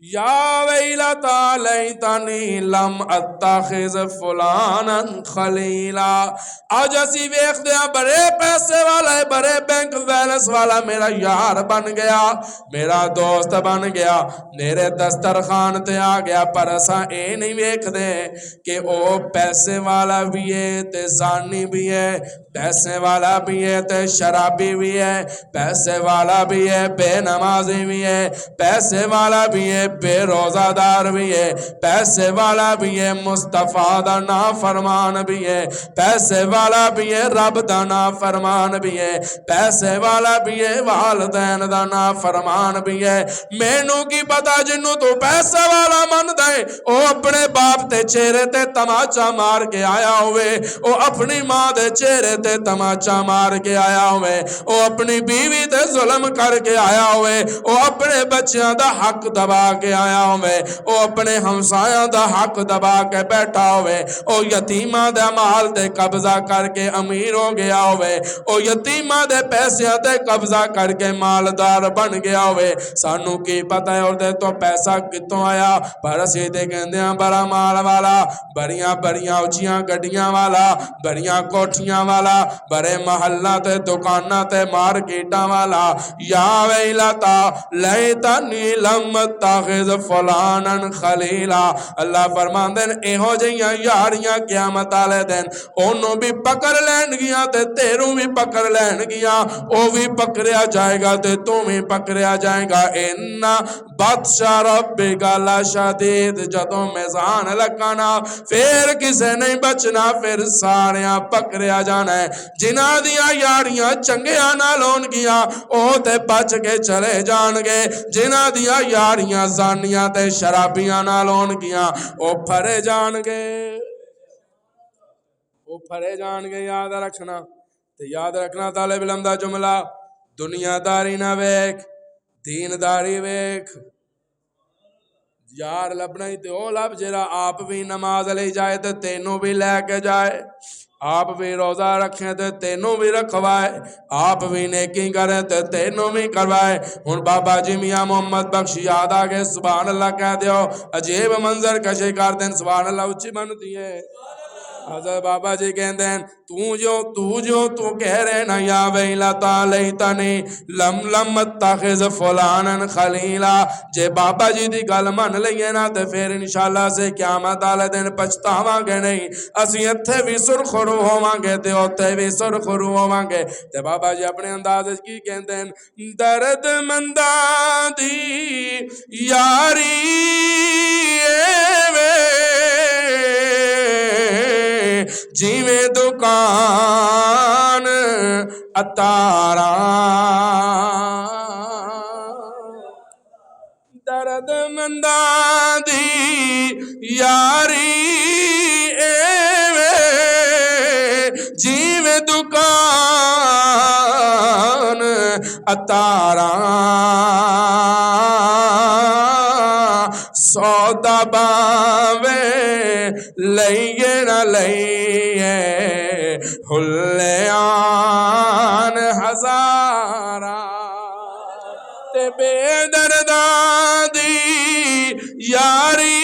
یا ویلتا لیتنی لم اتخذ فلانا خلیلا۔ آج اسی ویکھ دیا بڑے پیسے والا ہے، بڑے بینک بیلنس والا میرا یار بن گیا، میرا دوست بن گیا، میرے دسترخوان تے آ گیا، پر اساں اے نہیں ویکھ دے کہ او پیسے والا بھی ہے تے زانی بھی ہے، پیسے والا بھی ہے تے شرابی بھی ہے، پیسے والا بھی ہے بے نمازی بھی ہے، پیسے والا بھی ہے بے روزہ دار بھی ہے، پیسے والا بھی ہے مصطفیٰ دا نافرمان بھی ہے، پیسے والا بھی ہے رب دا نافرمان بھی ہے، پیسے والا بھی ہے والدین دا نافرمان بھی ہے۔ مینوں کی پتا جنوں تو پیسے والا من دے او اپنے باپ تے چہرے تے تماچا مار کے آیا ہوئے، او اپنی ماں دے چہرے تے تماچا مار کے آیا ہوئے، او اپنی بیوی تے ظلم کر کے آیا ہوئے، او اپنے بچیاں دا حق دبا کے آیا ہوئے، او اپنے ہمسایاں دا حق دبا کے بیٹھا ہوئے، او یتیماں دے مال تے قبضہ کر کے امیر ہو گیا ہوئے، او یتیماں دے پیسے تے قبضہ کر کے مالدار بن گیا ہوئے۔ سانو کی پتہ ہے اور دے تو پیسہ کتوں آیا، پر اسی تے کہندے ہیں بڑا مال والا، بڑیاں بڑیاں اچھیاں گڈیاں والا، بڑیاں کوٹھیاں والا، بڑے محلہ تے دکانہ تے مارکیٹاں والا۔ یا ویلتا لیتنی لم اتخذ فلانا خلیلا۔ اللہ فرمان دین ایہو جیاں یاریاں قیامت آلے دین انہوں بھی پکڑ لین گیا تے تیروں بھی پکڑ لین گیا، او بھی پکڑیا جائے گا تے تو بھی پکڑیا جائے گا۔ انہا بطش ربک لشدید، جدوں میزان لگانا پھر کسے نہیں بچنا، پھر ساریاں پکڑیا جانا ہے۔ جنہ دیا یاریاں چنگیاں نہ لون گیا او تے بچ کے چلے جان گے، جنہ دیا یاریاں زانیاں تے شرابیاں نہ لون گیا او پھرے جان گے، او پھرے جان گے۔ یاد رکھنا تے یاد رکھنا طالب علم دا جملہ، دنیا داری نہ ویک دین داری ویک۔ یار لبنا ہی تے او لب جیرا آپ بھی نماز لے جائے تے تینوں بھی لے کے جائے، آپ بھی روزہ رکھیں تے تینوں بھی رکھوائے، آپ بھی نیکی کریں تے تینوں بھی کروائے۔ ہن بابا جی میاں محمد بخش یاد آگے سبحان اللہ کہہ دیو، عجیب منظر کشی کر دیں، سبحان اللہ اچھی بنتی ہے۔ حضرت بابا جی کہندے ہیں تو کہہ رہے نا یا ویلتا لیتنی لم اتخذ فلانا خلیلا، جے بابا جی دی گل من لئیے نا تے پھر انشاءاللہ سے قیامت آلے دن پچھتاواں گے نہیں، اسی اتھے بھی سرخرو ہوواں گے تے اتھے بھی سرخرو ہوواں گے۔ تے بابا جی اپنے انداز کی کہندے ہیں، درد منداں دی یاری جیویں دکان اتارا، دی یاری جیویں دکان اتاراں سودا باوے لئیے نہ لئیے حلیان ہزاراں تے بے درداں دی یاری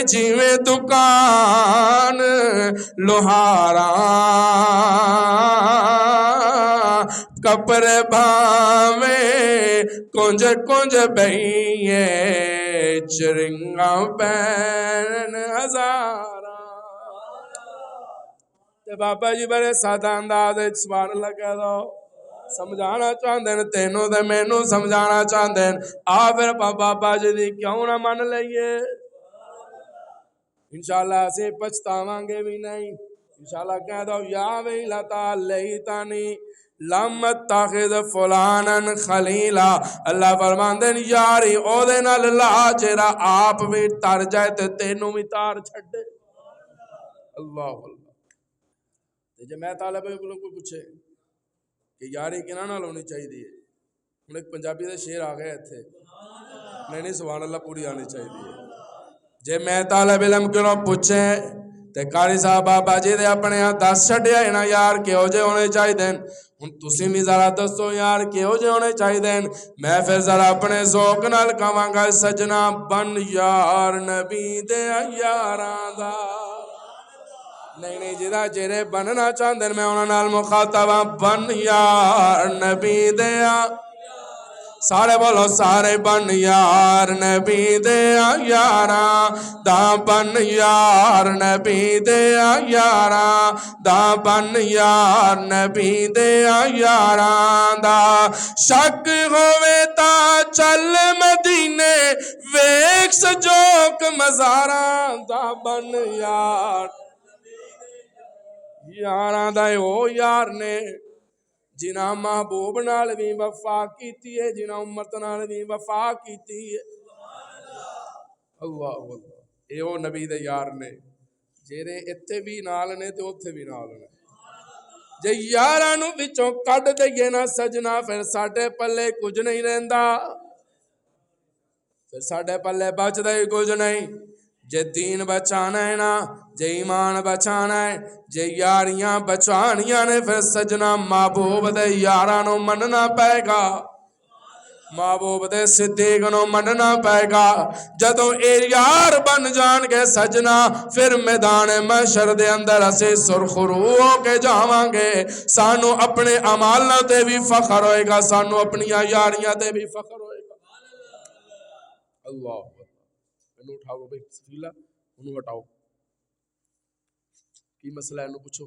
جیویں دکان لوہاراں کپڑے بھاویں کنج کنج بہیے چرنگاں پہن ہزاراں تے بابا جی بڑے سادہ انداز سبحان اللہ کہہ دو سمجھانا چاہتے ہیں تینوں تے مینوں سمجھانا چاہتے ہیں آ پھر بابا جی دی کیوں نہ من لئیے انشاءاللہ اسے پچھتاواں گے بھی نہیں انشاءاللہ کہہ دو یا ویلتا لیتنی لم اتخذ فلانا خلیلا اللہ فرماندے ہیں یاری او دے نال لا جڑا آپ بھی تر جائے تے تینوں بھی تار چھڈے اللہ اللہ جے میں طالب علم کو پوچھے کہ یاری کنہاں نال ہونی چاہیے ہن ایک پنجابی دا شعر آ گیا ایتھے نہیں سبحان اللہ پوری آنی چاہیے جے میں طالب علم کو پوچھے تے قاری صاحب بابا جی دے اپنے ہاں دس چھڈیا نا یار کہو جے ہونے چاہیے ہن تسی بھی ذرا دسو یار کہو جے ہونے چاہیے میں پھر ذرا اپنے ذوق نال کہاں گا سجنا بن یار نبی دے یاراں دا نہیں جدا چہرے بننا چاہتے میں انہاں نال مخاطب ہاں بن یار نبی دے سارے بولو سارے بن یار نبی دے یاراں دا بن یار نبی دے یاراں دا بن یار نبی دے یاراں دا شک ہووے تا چل مدینے ویکھ سجوک مزاراں دا بن یار یاراں دا او یار نے جنہ محبوب نال بھی وفا کیتی ہے جنہ امت نال بھی وفا کیتی ہے اللہ اللہ اے او نبی دے یار نے جیرے اتھے بھی نال نے تے اوتھے بھی نال نے جے یاراں نوں وچوں کڈ دئیے نا سجنا پھر ساڈے پلے کچھ نہیں رہندا پھر ساڈے پلے بچدا ہی کچھ نہیں جے دین بچانا ہے نا جے ایمان بچانا ہے جے یاریاں بچانیاں نے پھر سجنا محبوب دے یاراں نوں مننا پے گا محبوب دے صدیق نوں مننا پے گا جدوں اے یار بن جان گے سجنا پھر میدان محشر دے اندر اسے سرخرو ہو کے جاواں گے سانو اپنے اعمالاں تے بھی فخر ہوئے گا سانو اپنی یاریاں تے بھی فخر ہوئے گا اللہ انہوں اٹھاؤ بھائی سفیلہ انہوں ہٹاؤ کی مسئلہ ہے انہوں پوچھو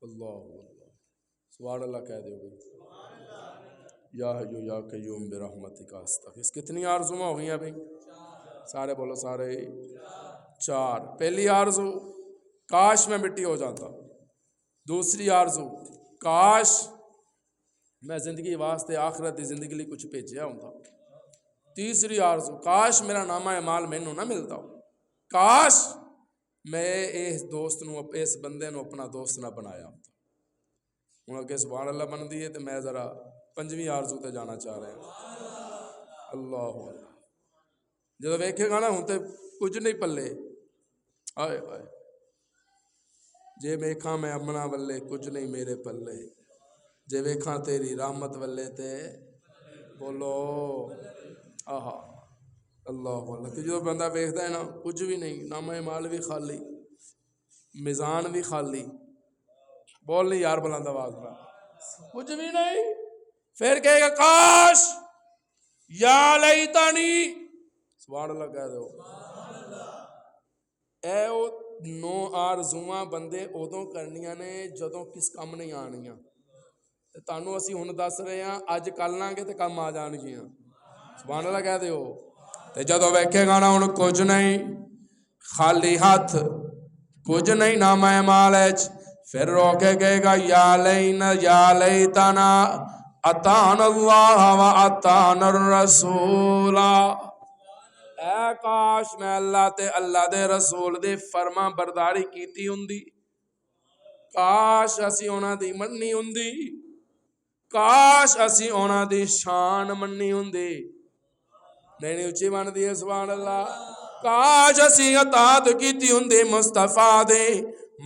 اللہ اللہ سبحان اللہ کہہ دے بھائی یا حیو یا قیوم برحمتک استغیث کتنی آرزویں ہو گئی ہیں بھائی سارے بولو سارے چار پہلی آرزو کاش میں مٹی ہو جاتا دوسری آرزو کاش میں زندگی واسطے آخرت دی زندگی لی کچھ بھیجیا ہوندا تیسری آرزو کاش میرا نامہ اعمال مینوں نہ ملتا ہو کاش میں اس دوست نو اس بندے نو اپنا دوست نہ بنایا ہوتا ہوں کہ سبحان اللہ بندی ہے تو میں ذرا پنجویں آرزو تے جانا چاہ رہے ہیں اللہ جدو ویکھے گا نا ہوں تے کچھ نہیں پلے آئے آئے جے ویکھاں میں اپنا ولے کچھ نہیں میرے پلے جے ویکھاں تیری رحمت ولے تے بولو آہا اللہ اللہ کہ جو بندہ ویکھدا ہے نا کچھ بھی نہیں نامہ مال بھی خالی میزان بھی خالی بول نہیں یار بلند آواز میں کچھ بھی نہیں پھر کہے گا کاش یا لیتنی سبحان اللہ کہہ دو اے او نو آرزواں بندے ادوں کرنیاں نے جدوں کس کم نہیں آنیاں تانوں اسی ہن دس رہے ہیں اج کل لیں گے تے کم آ جان گیاں سبحان اللہ کہہ دیو تے جدوں ویکھے گا نا ہن کچھ نہیں خالی ہاتھ کچھ نہیں نامہ اعمال وچ پھر رو کے کہے گا یا لیتنا اطعنا اللہ و اطعنا الرسول، اے کاش میں اللہ تے اللہ دے رسول دی فرما برداری کیتی ہوندی، کاش اسی انہاں دی مننی ہوندی، کاش اسی انہاں دی شان مننی ہوندی۔ نہیں اچھی بن دی ہے سبحان اللہ۔ کاش اسی اطاعت کیتی ہوندی مصطفیٰ دے،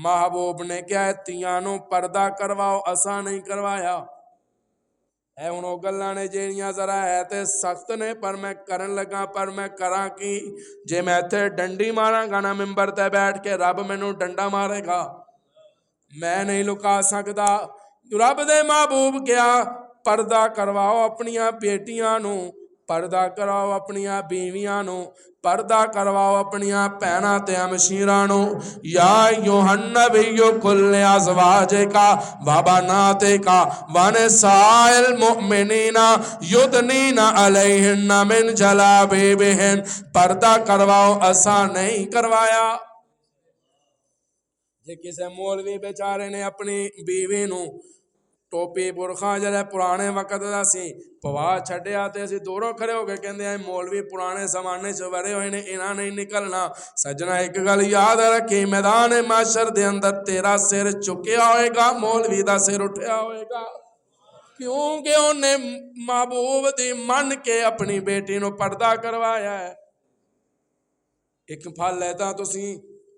محبوب نے کیا ہے تیاں نو پردہ کرواؤ، اساں نہیں کروایا۔ اے انہوں گلاں نے جیڑیاں ذرا ہے تے سخت نے، پر میں کرن لگا، پر میں کراں کی؟ جے میں تے ڈنڈی ماراں گا نا ممبر تے بیٹھ کے، رب مینوں ڈنڈا مارے گا، میں نہیں لکا سکدا۔ رب دے محبوب کیا پردہ کرواؤ اپنیاں بیٹیاں نو، پردہ کراؤ اپنیاں بیویاں نو، پردہ کرواؤ اپنیاں پہنا تے ہمشیراں نو۔ یا ایھا النبی قل لازواجک و بناتک و نساء المؤمنین یدنین علیہن من جلابیبہن، پردہ کرواؤ، اساں نہیں کروایا۔ جے کسے مولوی بیچارے نے اپنی بیوی نو ٹوپی برخا جڑا پرانے وقت دا سی پوا چھڈیا تے اسی دوروں کھڑے ہو کے کہندے ہیں مولوی پرانے زمانے چ ورے ہوئے نے، انہاں نہیں نکلنا۔ سجنا ایک گل یاد رکھی، میدان محشر دے اندر تیرا سر چکیا ہوئے گا، مولوی دا سر اٹھیا ہوئے گا، کیونکہ انہیں محبوب دی من کے اپنی بیٹی نو پردہ کروایا ہے۔ ایک پھل لیتا تسی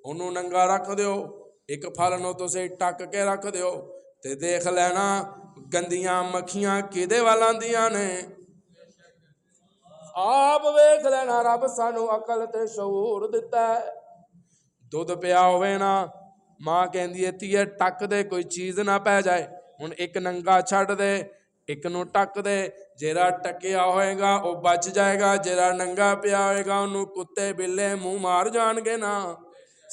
انہوں ننگا رکھ دیو، ایک پھل نو تسی ٹک کے رکھ دیو، تے دیکھ لینا گندیاں مکھیاں کدے والاندیاں نے۔ آپ ویکھ لینا رب سانو عقل تے شعور دیتا ہے۔ دودھ پیا ہوئے نا، ماں کہندی ہے تیے ٹک دے کوئی چیز نہ پہ جائے، ہن ایک ننگا چھڑ دے، ایک نو ٹک دے، جیڑا ٹکیا ہوئے گا وہ بچ جائے گا، جیڑا ننگا پیا ہوئے گا انہوں کتے بلے منہ مار جان گے نا۔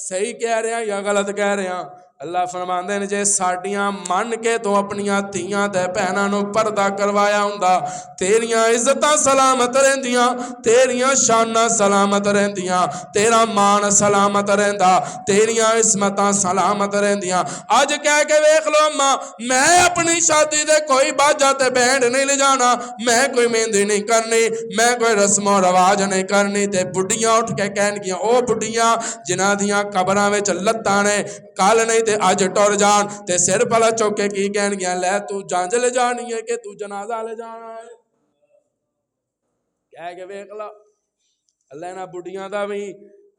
صحیح کہہ رہے ہیں یا غلط کہہ رہے ہیں؟ اللہ فرماندے نے جے ساڈیاں من کے تو اپنیاں تیاں تے بہناں نو پردہ کروایا ہوندا، تیریاں عزتاں سلامت رہندیاں، تیریاں شاناں سلامت رہندیاں، تیرا مان سلامت رہندا، تیریاں عصمتاں سلامت رہندیاں۔ اج کہہ کے ویکھ لو اماں، میں اپنی شادی دے کوئی باجا تے بینڈ نہیں لے جانا، میں کوئی مہندی نہیں کرنی، میں کوئی رسم و رواج نہیں کرنی، تے بڈیاں اٹھ کے کہن گیاں او بڈیاں جنہاں دیاں قبراں وچ لتاں نے کل نہیں تے اج ٹر جان، تے سر پلا چوک کے کی کہن گیا لے تو جانج لے جانی ہے کہ تو جنازہ لے جانا ہے؟ کہہ کے ویکھ لا اللہ انہاں بڈیاں دا بھی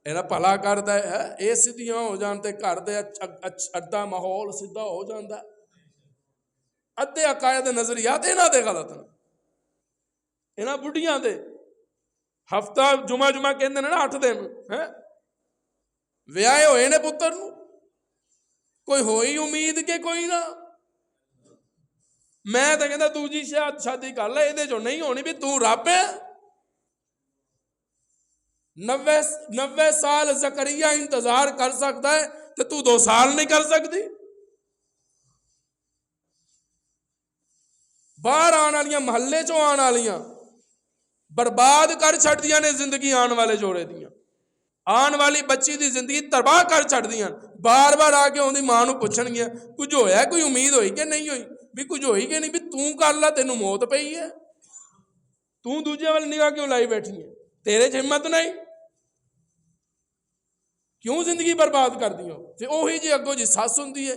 انہاں بھلا کردا ہے، اے سیدھیاں ہو جان تے گھر دے ادھا ماحول سیدھا ہو جاندا ہے۔ ادھے عقائد نظریات انہاں دے غلط ہیں، انہاں بڈیاں دے ہفتہ جمعہ کہندے نے نا 8 دن ہیں ویاہے ہوئے نے پتر نو، کوئی ہوئی امید کہ کوئی نہ، میں تو کہندا دوجی شادی کر لے، ایدے جو نہیں ہونی بھی تو رب ہے۔ 90 سال زکریا انتظار کر سکتا ہے تو 2 سال نہیں کر سکتی؟ باہر آن والیاں محلے چوں آن والیاں برباد کر چھڑ دیا نے زندگی آن والے جوڑے دیاں، آن والی بچی دی زندگی تباہ کر چھڑ دیاں۔ بار بار آ کے اندی ماں نو پوچھن گیا کچھ ہویا، کوئی امید ہوئی کہ نہیں ہوئی، بھی کچھ ہوئی کہ نہیں، بھی توں کر لا تینوں موت پئی ہے، توں دوجے والے نگاہ کیوں لائی بیٹھی ہے، تیرے چ ہمت نہیں، کیوں زندگی برباد کر دیو؟ پھر اوہی جی اگوں جی ساس ہوندی ہے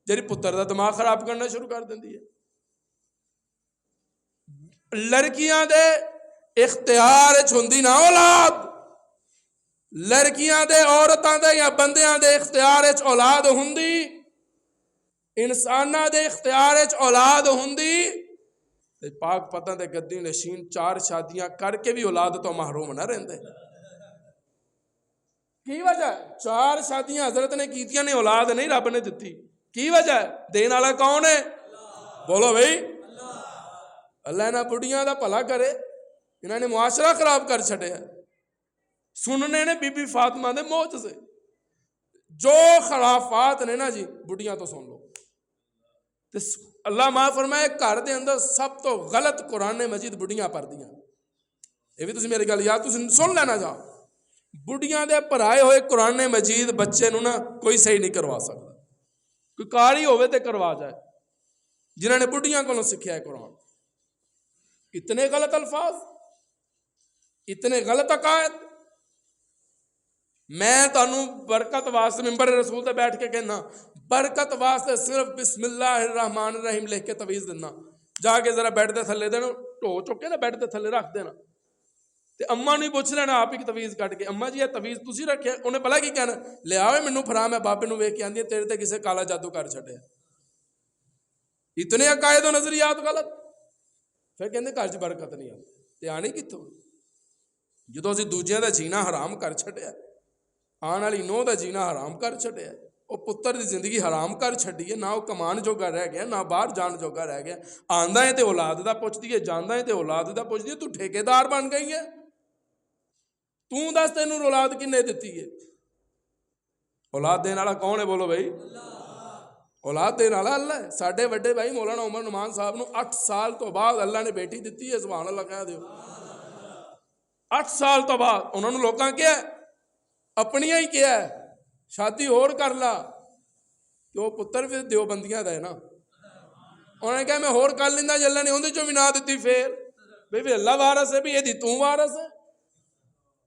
جڑی پتر دا دماغ خراب کرنا شروع کر دیندی ہے۔ لڑکیاں دے اختیار وچ ہوندی نا اولاد، لڑکیاں دے عورتاں دے یا بندیاں دے اختیار وچ اولاد ہوندی، انساناں دے اختیار وچ اولاد ہوندی تے پاک پتہ دے گدی نشین 4 شادیاں کر کے بھی اولاد تو محروم نہ رہندے۔ کی وجہ ہے؟ 4 شادیاں حضرت نے کیتیاں نے، اولاد نہیں رب نے دتی، کی وجہ ہے؟ دین والا کون ہے؟ بولو بھائی، اللہ نہ بڑھیاں دا بھلا کرے، انہوں نے معاشرہ خراب کر چھڑے ہیں۔ سننے نے بی بی فاطمہ دے موت سے جو خرافات نے نا جی بڑھیاں تو سن لو۔ اللہ ماں فرمائے گھر دے اندر سب تو غلط قرآن مجید بڑھیاں پڑھ دیاں، یہ بھی تسی میری گل یاد تسی سن لینا جا، بڑھیاں دے پڑھائے ہوئے قرآن مجید بچے نو نا کوئی صحیح نہیں کروا سکتا۔ کوئی قاری ہوئے تے کروا جائے جنہوں نے بڑھیاں کو سکھیا ہے قرآن. اتنے غلط الفاظ، اتنے غلط عقائد. میں تانوں برکت واسطے ممبر رسول تے بیٹھ کے کہنا، برکت واسطے صرف بسم اللہ الرحمن الرحیم لکھ کے تویز دینا، جا کے ذرا بیڈ دے تھلے دینا، ٹو چکے نا بیڈ دے تھلے رکھ دینا تے اماں نہیں پوچھ لینا آپ ہی تویز کٹ کے، اماں جی یہ تویز تسی رکھے؟ انہیں پلا کی کہنا، لے آوے مینوں پھرا، میں بابے نوں ویکھ کے آندی تیرے تے کسے کالا جادو کر چھڈیا. اتنے عقائد و نظریات غلط. پھر کہندے گھر چ برکت نہیں آتی. تے آنی کتوں جدوں اسی دوجیاں دا جینا حرام کر چھڈیا، آن والی نوہ دا جینا حرام کر چھڈیا، وہ پتر دی زندگی حرام کر چھڈی ہے، نہ وہ کمان جوگا رہ گیا، نہ باہر جان جوگا رہ گیا. آندا ہے تے اولاد دا پوچھدی ہے، جاندا ہے تے اولاد دا پوچھدی ہے. تو ٹھیکیدار بن گئی ہے. تو دس تینوں اولاد کنے دتی ہے؟ اولاد دین والا کون ہے؟ بولو بھائی. اولاد دین والا اللہ ہے. ساڈے وڈے بھائی مولانا عمر نعمان صاحب نو 8 سال تو بعد اللہ نے بیٹی دتی ہے. سبحان اللہ کہہ دیو. 8 سال تو بعد انہوں نے لوکاں کیا ہے؟ اپنیاں ہی کیا ہے شادی اور کر لا، کہ وہ پتر بھی دیوبندیاں دا ہے نا. انہوں نے کہا میں اور کر لینا، جی اللہ نے اندر چوں بھی نہ دیتی. پھر بھی اللہ وارث ہے، بھی یہ دی تو وارث ہے،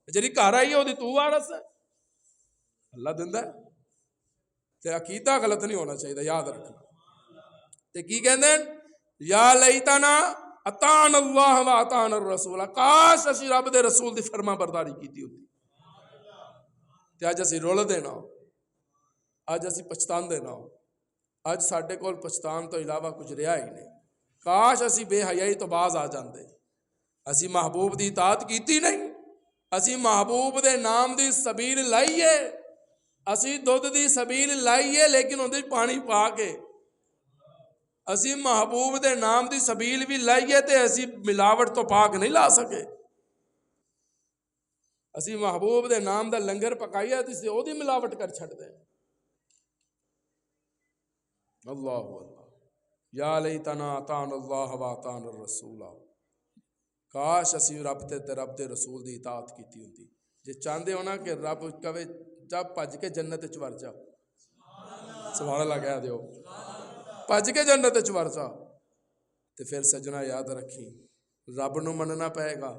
جی گھر آئی ہے وہ تو وارث ہے. اللہ دندا ہے. تے عقیدہ غلط نہیں ہونا چاہیے، یاد رکھنا. تے کی کہندے ہیں؟ یا لیتنا اطعنا اللہ و اطعنا الرسول. کاش اسی رب دے رسول دی فرما برداری کیتی ہوتی. تے اج اسی رول دینا ہو، اج اسی پچھتان دینا ہو. اج ساڈے کول پچھتان تو علاوہ کچھ رہا ہی نہیں. کاش اسی بے حیائی تو باز آ جاندے. اسی محبوب دی اطاعت کیتی نہیں، اسی محبوب دے نام دی سبیل لائیے، اسی دودھ دی سبیل لائیے لیکن اندر پانی پا کے. اسی محبوب دے نام دی سبیل بھی لائیے تے اسی ملاوٹ تو پاک نہیں لا سکے. اسی محبوب دے نام دا لنگر پکائیے تے او دی ملاوٹ کر چھڑ دے. اللہ اللہ. یا لیتنا اطعنا اللہ و اطعنا الرسول. کاش اسی رب دے رسول دی اطاعت کیتی ہوندی. جے چاہندے ہو نا کہ رب کہے جب بھج کے جنت وچ وڑ جا، سبحان اللہ کہہ دیو، بھج کے جنت وچ وڑ جا، تے پھر سجنا یاد رکھی رب نو مننا پائے گا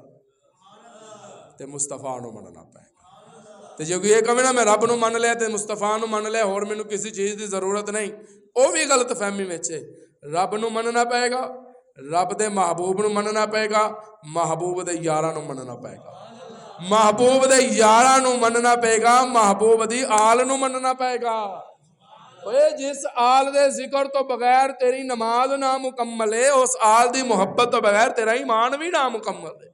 تے مصطفیٰ نو مننا پائے گا. تے جو یہ کہے نا میں رب نو من لیا تے مصطفیٰ نو من لیا اور مینوں کسی چیز دی ضرورت نہیں، وہ بھی غلط فہمی وچ ہے. رب نو مننا پائے گا، رب دے محبوب نو مننا پائے گا، محبوب دے یاراں نو مننا پائے گا، محبوب دے یاراں نو مننا پائے گا، محبوب دی آل نو مننا پائے گا. اوے جس آل دے ذکر تو بغیر تیری نماز نہ مکمل ہے، اس آل دی محبت تو بغیر تیرا ایمان بھی نہ مکمل ہے.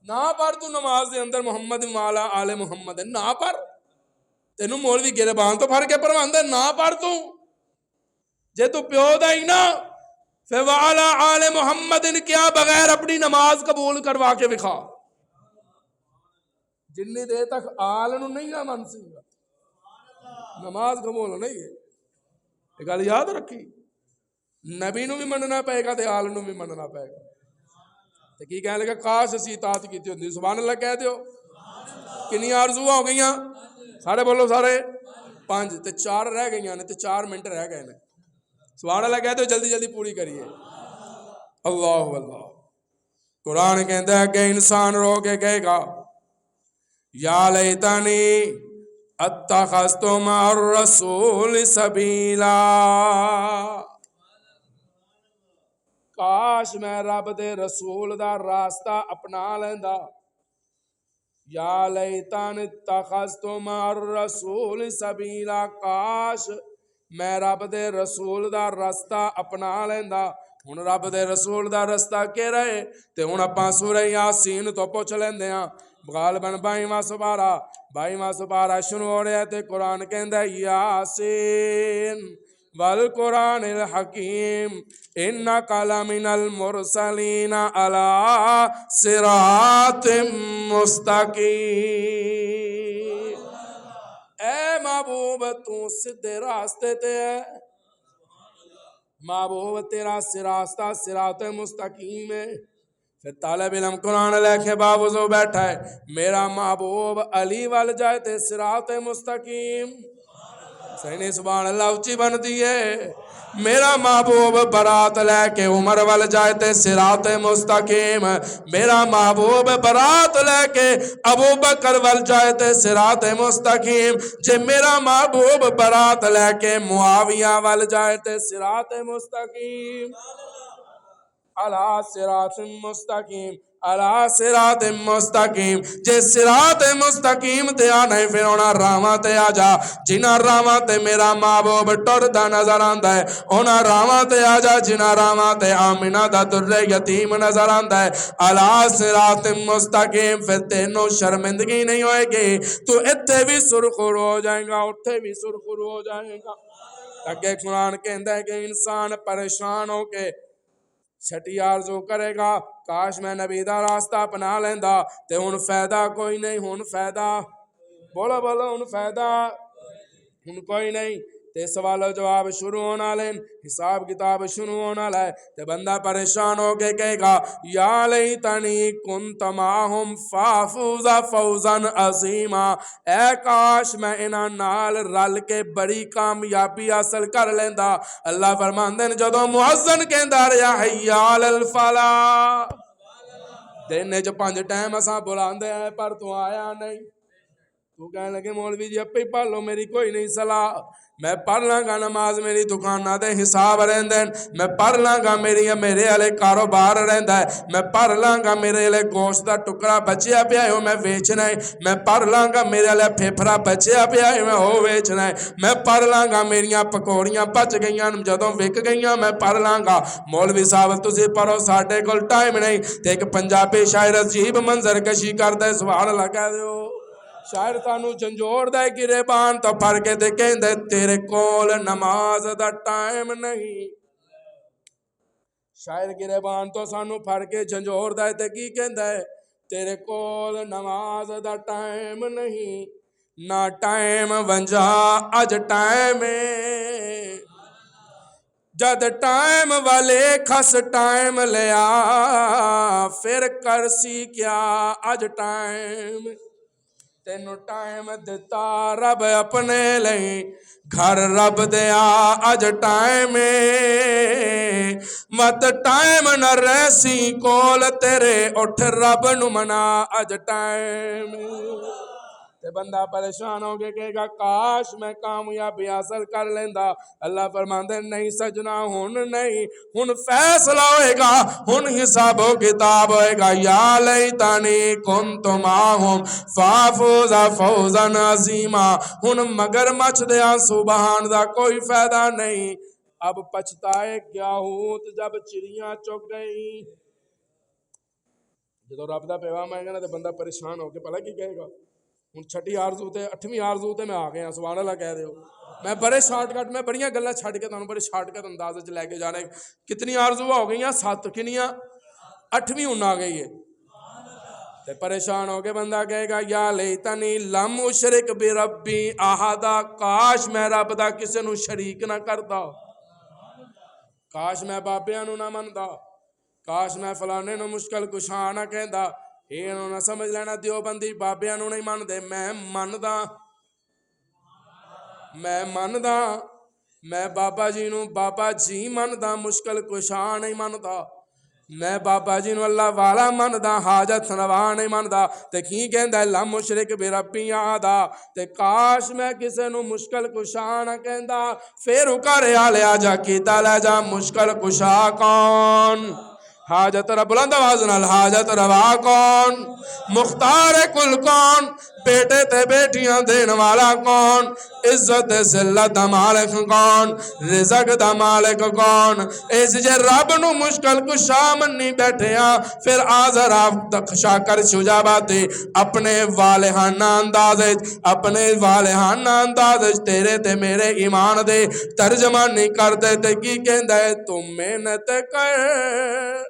نہ پڑھ تو نماز دے اندر محمد والا آل محمد ہے، نہ پڑھ. تینوں مولوی گربان تو پھڑ کے پڑھواندے، نہ پڑھ تو. جے تو پیو دا ہی نا پھر وعلا آل محمد کیا بغیر اپنی نماز قبول کروا کے دکھا. جنی دیر تک آل نو نہیں نہ من سی نماز قبول نہیں ہے. یہ گل یاد رکھی. نبی نو بھی مننا پائے گا تے آل نو بھی مننا پائے گا. تے کی کہنے لگا کاش اسی اطاعت کیتی ہوندی. سبحان اللہ کہہ دیو. کنی آرزواں ہو گئیاں؟ سارے بولو سارے 5 تے 4 رہ گئیاں نے تے 4 منٹ رہ گئے نے. سبحان اللہ کہہ دیو، جلدی جلدی پوری کریے. اللہ اللہ. قرآن کہتا ہے کہ انسان رو کے کہے گا یا لیتنی اتخذت مع الرسول سبیلا. کاش میں رب دے رسول دا راستہ اپنا لیندا. یا لیتن اتخذت مع الرسول سبیلا. کاش میں رب دے رسول دا راستہ اپنا لیندا. ہن رب دے رسول دا راستہ کہ رہے تے ہن اپاں سورہ یاسین تو پوچھ لیندے ہاں. غالباً 22واں سپارہ شروع ہو رہا ہے تے قرآن کہندا ہے یاسین والقرآن الحکیم انک لمن المرسلین علی صراط مستقیم. اے محبوب تو سدھے راستے تے ہے. محبوب تیرا راستہ صراط مستقیم ہے. پھر طالب علم قرآن لے کے باوضو بیٹھا ہے، میرا محبوب علی وال جائے تے صراط مستقیم. صحیح نہیں سبحان اللہ اچھی بنتی ہے میرا محبوب برات لے کے عمر ول جائے تے صراط مستقیم میرا محبوب برات لے کے ابو بکر ول جائے تے صراط مستقیم جے میرا محبوب برات لے کے معاویہ ول جائے تے صراط مستقیم علی صراط مستقیم علی صراط مستقیم جے صراط مستقیم تے آنا ہے پھر اونا راواں تے آ جا جنہ راواں تے میرا محبوب ٹردا نظر آندا ہے اونا راواں تے آ جا جنہ راواں تے آمنہ دا در یتیم نظر آندا ہے علی صراط مستقیم پھر تینوں شرمندگی نہیں ہوئے گی تو اتھے بھی سرخرو ہو جائے گا اتھے بھی سرخرو ہو جائے گا اگے قرآن کہندا ہے کہ انسان پریشان ہو کے چھٹی آرزو کرے گا کاش میں نبی دا راستہ اپنا لیندا تے ہن فائدہ کوئی نہیں ہن فائدہ بولو بولو ہن فائدہ ہن کوئی نہیں تے سوال و جواب شروع ہونا لین حساب کتاب شروع ہونا لائے تے بندہ پریشان ہو کے کہے گا یا لیتنی کنت معہم فافوز فوزا عظیما اے کاش میں انہاں نال رل کے بڑی کامیابی حاصل کر لیندا اللہ فرماندے نے جدوں مؤذن کہندا رہیا حی علی الفلاح دن وچ 5 ٹائم اساں بلاندے ہیں پر تو آیا نہیں تو کہنے لگے مولوی جی اپے پڑھ لو میری کوئی نہیں صلاح میں پڑھ لاں گا نماز میری دکاناں دے حساب رہندے میں پڑھ لاں گا میرے والے کاروبار رہندا ہے میں پڑھ لاں گا میرے والے گوشت دا ٹکڑا بچیا پیا ہے میں ویچنا ہے میں پڑھ لاں گا میرے والے پھیپھڑا بچیا پیا ہے میں او ویچنا ہے میں پڑھ لاں گا میریاں پکوڑیاں بچ گئیاں جدوں وک گئیاں میں پڑھ لاں گا مولوی صاحب تسی پڑھو ساڈے کول ٹائم نہیں تے ایک پنجابی شاعر عجیب منظر کشی کردا ہے سبحان اللہ کہہ دیو شاعر تانوں جھنجھوڑ دے گریبان تو پھڑ کے تے کہندے تیرے کول نماز دا ٹائم نہیں شاعر گریبان تو سانوں پھڑ کے جھنجھوڑ دے تے کی کہندا ہے تیرے کول نماز دا ٹائم نہیں نہ ٹائم ونجا اج ٹائم جد ٹائم والے کھس ٹائم لیا پھر کرسی کیا اج ٹائم تینوں ٹائم دتا رب اپنے لئی گھر رب دیا اج ٹائم مت ٹائم نہ ریسی کول تیرے اٹھ رب نو منا اج ٹائم تے بندہ پریشان ہو کے کہے گا کاش میں کامیابی حاصل کر لیندا اللہ فرماندے نہیں سجنا ہن نہیں ہن فیصلہ ہوئے گا ہن حساب و کتاب ہوئے گا یا لیتنی کنت معہم فافوز فوزا عظیما ہن مگر مچ دیاں سبحان دا کوئی فائدہ نہیں اب پچھتائے کیا ہوت جب چڑیاں چگ گئی جدو رب دا پیغام آئے گا نا تے بندہ پریشان ہو کے پہلا کی کہے گا ہن چھٹی آرزو تے 8ویں آرزو تے میں آ گیا سبحان اللہ کہہ دیو میں بڑے شارٹ کٹ میں بڑیاں گلاں چھڈ کے تانوں بڑے شارٹ کٹ انداز وچ لے کے جانے کتنی آرزو ہو گئیاں 7 کنیاں 8ویں ہن آ گئی ہے تے پریشان ہو کے بندہ کہے گا یا لیتنی لم اشرک بربی احدا کاش میں رب دا کسے نو شریک نہ کردا کاش میں بابیاں نو نہ مندا کاش میں فلانے نو مشکل کشا نہ کہندا یہ انہوں نے سمجھ لینا دیوبندی بابیاں نو نہیں مان دے میں مندا میں بابا جی نو بابا جی مندا مشکل کشا نہیں مندا میں بابا جی نو اللہ والا مندا حاجت روا نہیں مندا تے کی کہندا ہے لم مشرک بربی احدا تے کاش میں کسے نو مشکل کشا نہ کہندا پھر کرے والے آ جا کیتا لے جا مشکل کشا کون حاجت روا بلند آواز نال حاجت روا کون مختار کل کون بیٹے تے بیٹیاں دین والا کون عزت ذلت دا مالک کون رزق دا مالک کون اس جے رب نو مشکل کشا منی بیٹھے ہاں پھر آزر آپ تخشا کر شجا باتے اپنے والہانہ انداز تیرے تے میرے ایمان دے ترجمہ نہیں کر دے تے کی کہندہ ہے تم محنت کر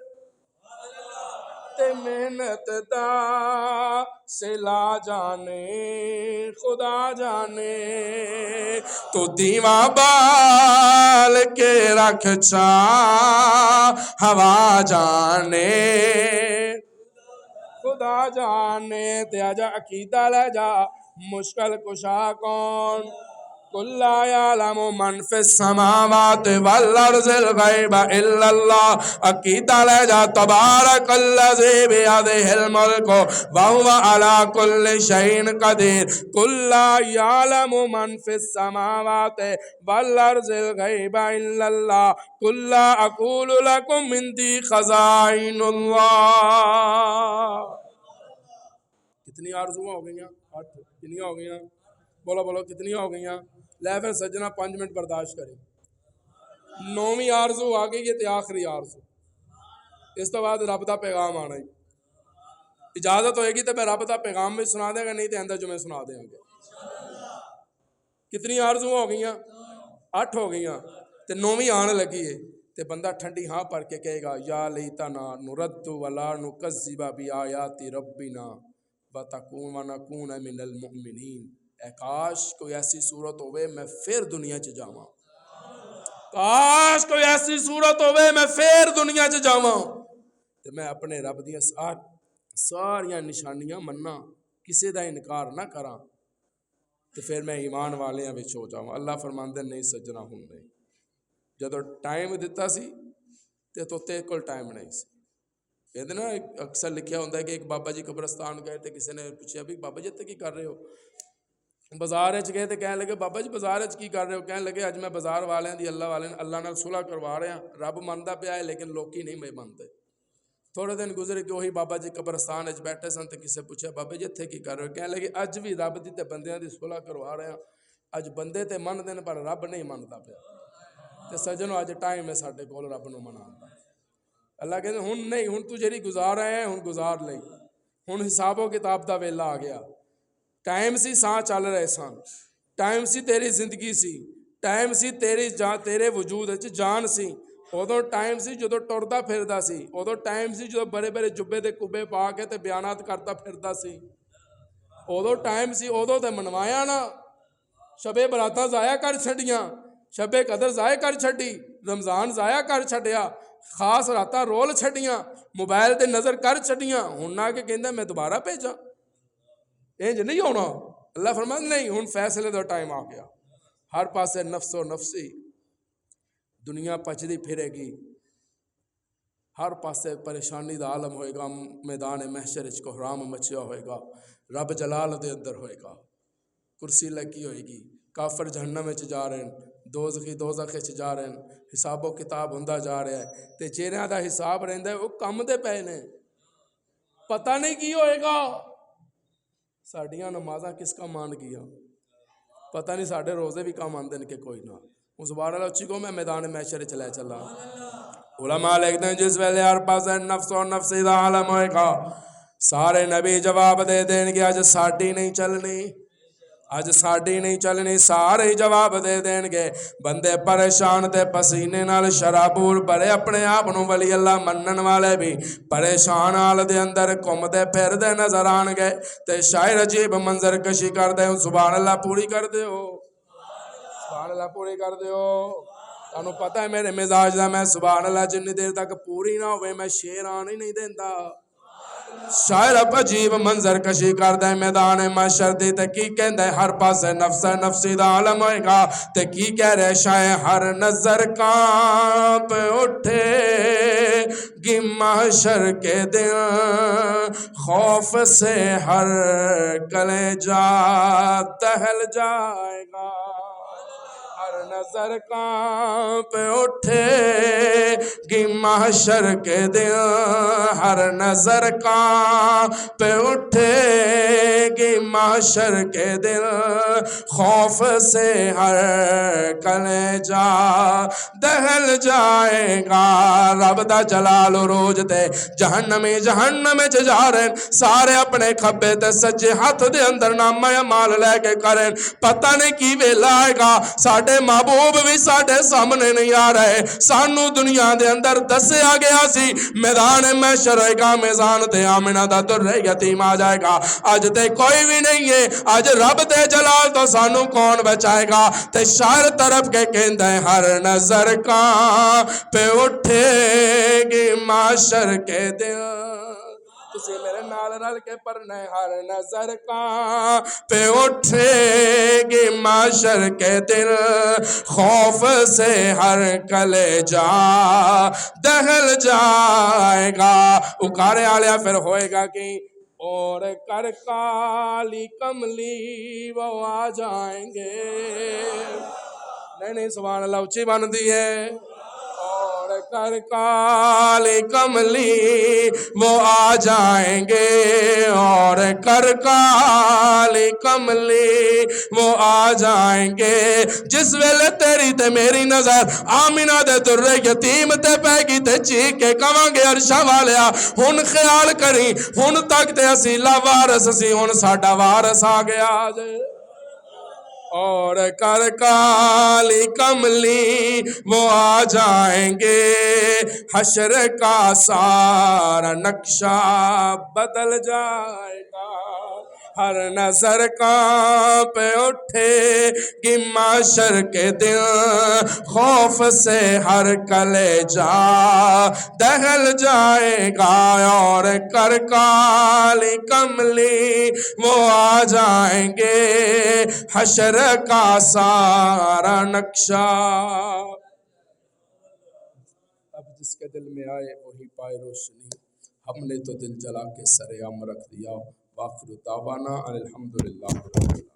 محنت دا سلا جانے خدا جانے تو دیواں بال کے رکھ چا ہوا جانے خدا جانے تے آجا عقیدہ لے جا مشکل کشا کون قل لا يعلم من في السماوات والارض الغيب الا الله عقیدہ لے جا تبارک الذی بیدہ الملک وهو على كل شيء قدیر قل لا يعلم من في السماوات والارض الغيب الا الله قل لا اقول لكم عندي خزائن الله. کتنی آرزویں ہو گئیاں؟ 8. کتنی ہو گئیاں؟ بولو بولو کتنی ہو گئیاں؟ لے پھر سجنا 5 منٹ برداشت کریں. 9ویں آرزو آ گئی ہے تے آخری آرزو. اس تو بعد رب دا پیغام آنا ہی. اجازت ہوئے گی تو میں رب دا پیغام بھی سنا دیں گا, نہیں تو اندر جمعے سنا دیں گے. کتنی آرزو ہو گئیاں؟ 8 ہو گئیاں تے 9ویں آنے لگی ہے. تے بندہ ٹھنڈی ہاں پڑھ کے کہے گا یا لیتنا نرد ولا نکذب بآیات ربنا ونکون من المؤمنین. اے کاش کوئی ایسی صورت ہوئے میں پھر دنیا چ جاواں. کاش کوئی ایسی صورت ہوئے میں پھر دنیا چ جاواں تے میں اپنے رب دیاں ساریاں نشانیاں مننا, کسے دا انکار نہ کراں, تے پھر میں ایمان والیاں وچ ہو جاواں. اللہ فرماندے نہیں سجنا ہن نہیں. جدوں ٹائم دتا سی تے تو تے کول ٹائم نہیں سی. کہتے نا اکثر لکھیا ہوندا ہے کہ ایک بابا جی قبرستان گئے تے کسی نے پوچھا بھی بابا جی تے کی کر رہے ہو؟ بازار وچ گئے تے کہنے لگے بابا جی بازار وچ کی کر رہے ہو؟ کہنے لگے اج میں بازار والے دی اللہ نال صلح کروا رہا ہاں. رب مندا پیا ہے لیکن لوکی نہیں منتے. تھوڑے دن گزرے کہ وہی بابا جی قبرستان وچ بیٹھے سن تے کسے پوچھا بابا جی اتھے کی کر رہے ہو؟ کہنے لگے اج بھی رب دی تے بندیاں دی صلح کروا رہے ہاں. اج بندے تے من دین پر رب نہیں مندا پیا. تے سجنوں اج ٹائم ہے ساڈے کول رب نو منان دا. اللہ کہتے ہن نہیں, ہن تو جہی گزار رہے ہیں ہن گزار لئی. ہن حساب و کتاب دا ویلا آ گیا. ٹائم سی ساں چل رہے سن, ٹائم سی تیری زندگی سی, ٹائم سی تیری تیرے وجود وچ جان سی. ادو ٹائم سی جدو ٹردا پھردا سی. ادو ٹائم سی جدو بڑے بڑے جبے دے کبے پا کے تے بیانات کرتا پھردا سی. ادو ٹائم سی, ادو تے منوایا نا. شبے براتاں ضائع کر چھڈیاں, شبے قدر ضائع کر چھڈی, رمضان ضائع کر چھڈیا, خاص راتاں رول چھڈیاں, موبائل تے نظر کر چھڈیاں. ہن آ کے کہندا میں دوبارہ بھیجاں. انج نہیں ہونا. اللہ فرماتا نہیں, ہن فیصلے دا ٹائم آ گیا. ہر پاسے نفس و نفسی, دنیا پچدی پھرے گی. ہر پاسے پریشانی دا عالم ہوئے گا. میدان محشر وچ کوحرام مچیا ہوئے گا. رب جلال دے اندر ہوئے گا. کرسی لگی ہوئے گی. کافر جہنم وچ جا رہے ہیں, دوزخی دوزخ وچ جا رہے ہیں. حساب و کتاب ہوندا جا رہا ہے تے چہریاں دا حساب رہندا ہے. وہ کم دے پے نے, پتہ نہیں کی ہوئے گا. ساڈیاں نمازاں کس کا مان گیا, پتہ نہیں ساڈے روزے بھی کام آندے کہ کوئی نہ. اس بار اللہ اچھی کو میں میدان محشر چلے چلا. علماء لکھتے ہیں جس ویلے ہر پاسے نفس و نفسی دا عالم ہوئے گا, سارے نبی جواب دے دیں گے اج ساڈی نہیں چلنی, اج ساڈی نہیں چلنی. سارے ہی جواب دے دیں گے. بندے پریشان تے پسینے نال شرابور بھرے, اپنے آپ نو ولی اللہ منن والے بھی پریشان حال دے اندر گھومدے پھردے نظر آن گے. تے شاعر عجیب منظر کشی کر دے. سبحان اللہ پوری کر دے ہو, سبحان اللہ پوری کر دے ہو. تانوں پتہ ہے میرے مزاج دا, میں سبحان اللہ جنی دیر تک پوری نہ ہوئے میں شیر آن ہی نہیں دیندا. شاعر عجیب منظر کشی کردا ہے میدان محشر دی. تے کی کہندا ہے ہر پاسے نفس نفسی دا عالم ہوئے گا. تے کی کہہ رہے شاعر, ہر نظر کانپ اٹھے گی محشر کے دن, خوف سے ہر کلیجہ دہل جائے گا. ہر نظر کانپ اٹھے گی محشر کے دن, ہر نظر کانپ اٹھے گی محشر کے دن, خوف سے ہر کلیجہ دہل جائے گا. رب دا جلال عروج تے جہنمی جہنم وچ جا رہے, سارے اپنے کھبے تے سجے ہاتھ دے اندر نامہ اعمال لے کے کریں. پتہ نہیں کی ویلا آئے گا, ساڈے محبوب بھی ساڈے سامنے نہیں آ رہے. سانو دنیا دے اندر دسیا گیا سی میدان محشر ہوئے گا, میزان تے آمنہ دا در یتیم آ جائے گا. اج تے کوئی بھی نہیں ہے, اج رب دے جلال تو سانو کون بچائے گا. تے شاعر طرف کے کہندا ہے ہر نظر کانپ اٹھے گی محشر کے دن. تو تسی میرے نال رل کے پڑھنا ہے ہر نظر کانپے اٹھے گی معاشر کے دل خوف سے ہر کلیجہ دہل جائے گا اکارے آلیا پھر ہوئے گا کہ اور کر کالی کملی وہ آ جائیں گے نہیں سبحان اللہ اچھی بندی ہے اور کر کالی کملی وہ آ جائیں گے اور کر کالی کملی وہ آ جائیں گے جس ویلے تیری تے میری نظر آمینہ دے درے یتیم تے پہ گی تے چیک کے کواں گے عرشہ والیا ہن خیال کری ہن تک تے اسی لا وارس سی ہن ساڈا وارس آ گیا جے اور کر کالی کملی وہ آ جائیں گے حشر کا سارا نقشہ بدل جائے گا ہر نظر کانپے اٹھے گی معاشر کے دن خوف سے ہر کلیجہ دہل جائے گا اور کر کالی کملی وہ آ جائیں گے حشر کا سارا نقشہ اب جس کے دل میں آئے وہی پائے روشنی ہم نے تو دل جلا کے سر عام رکھ دیا وآخر دعوانا الحمدللہ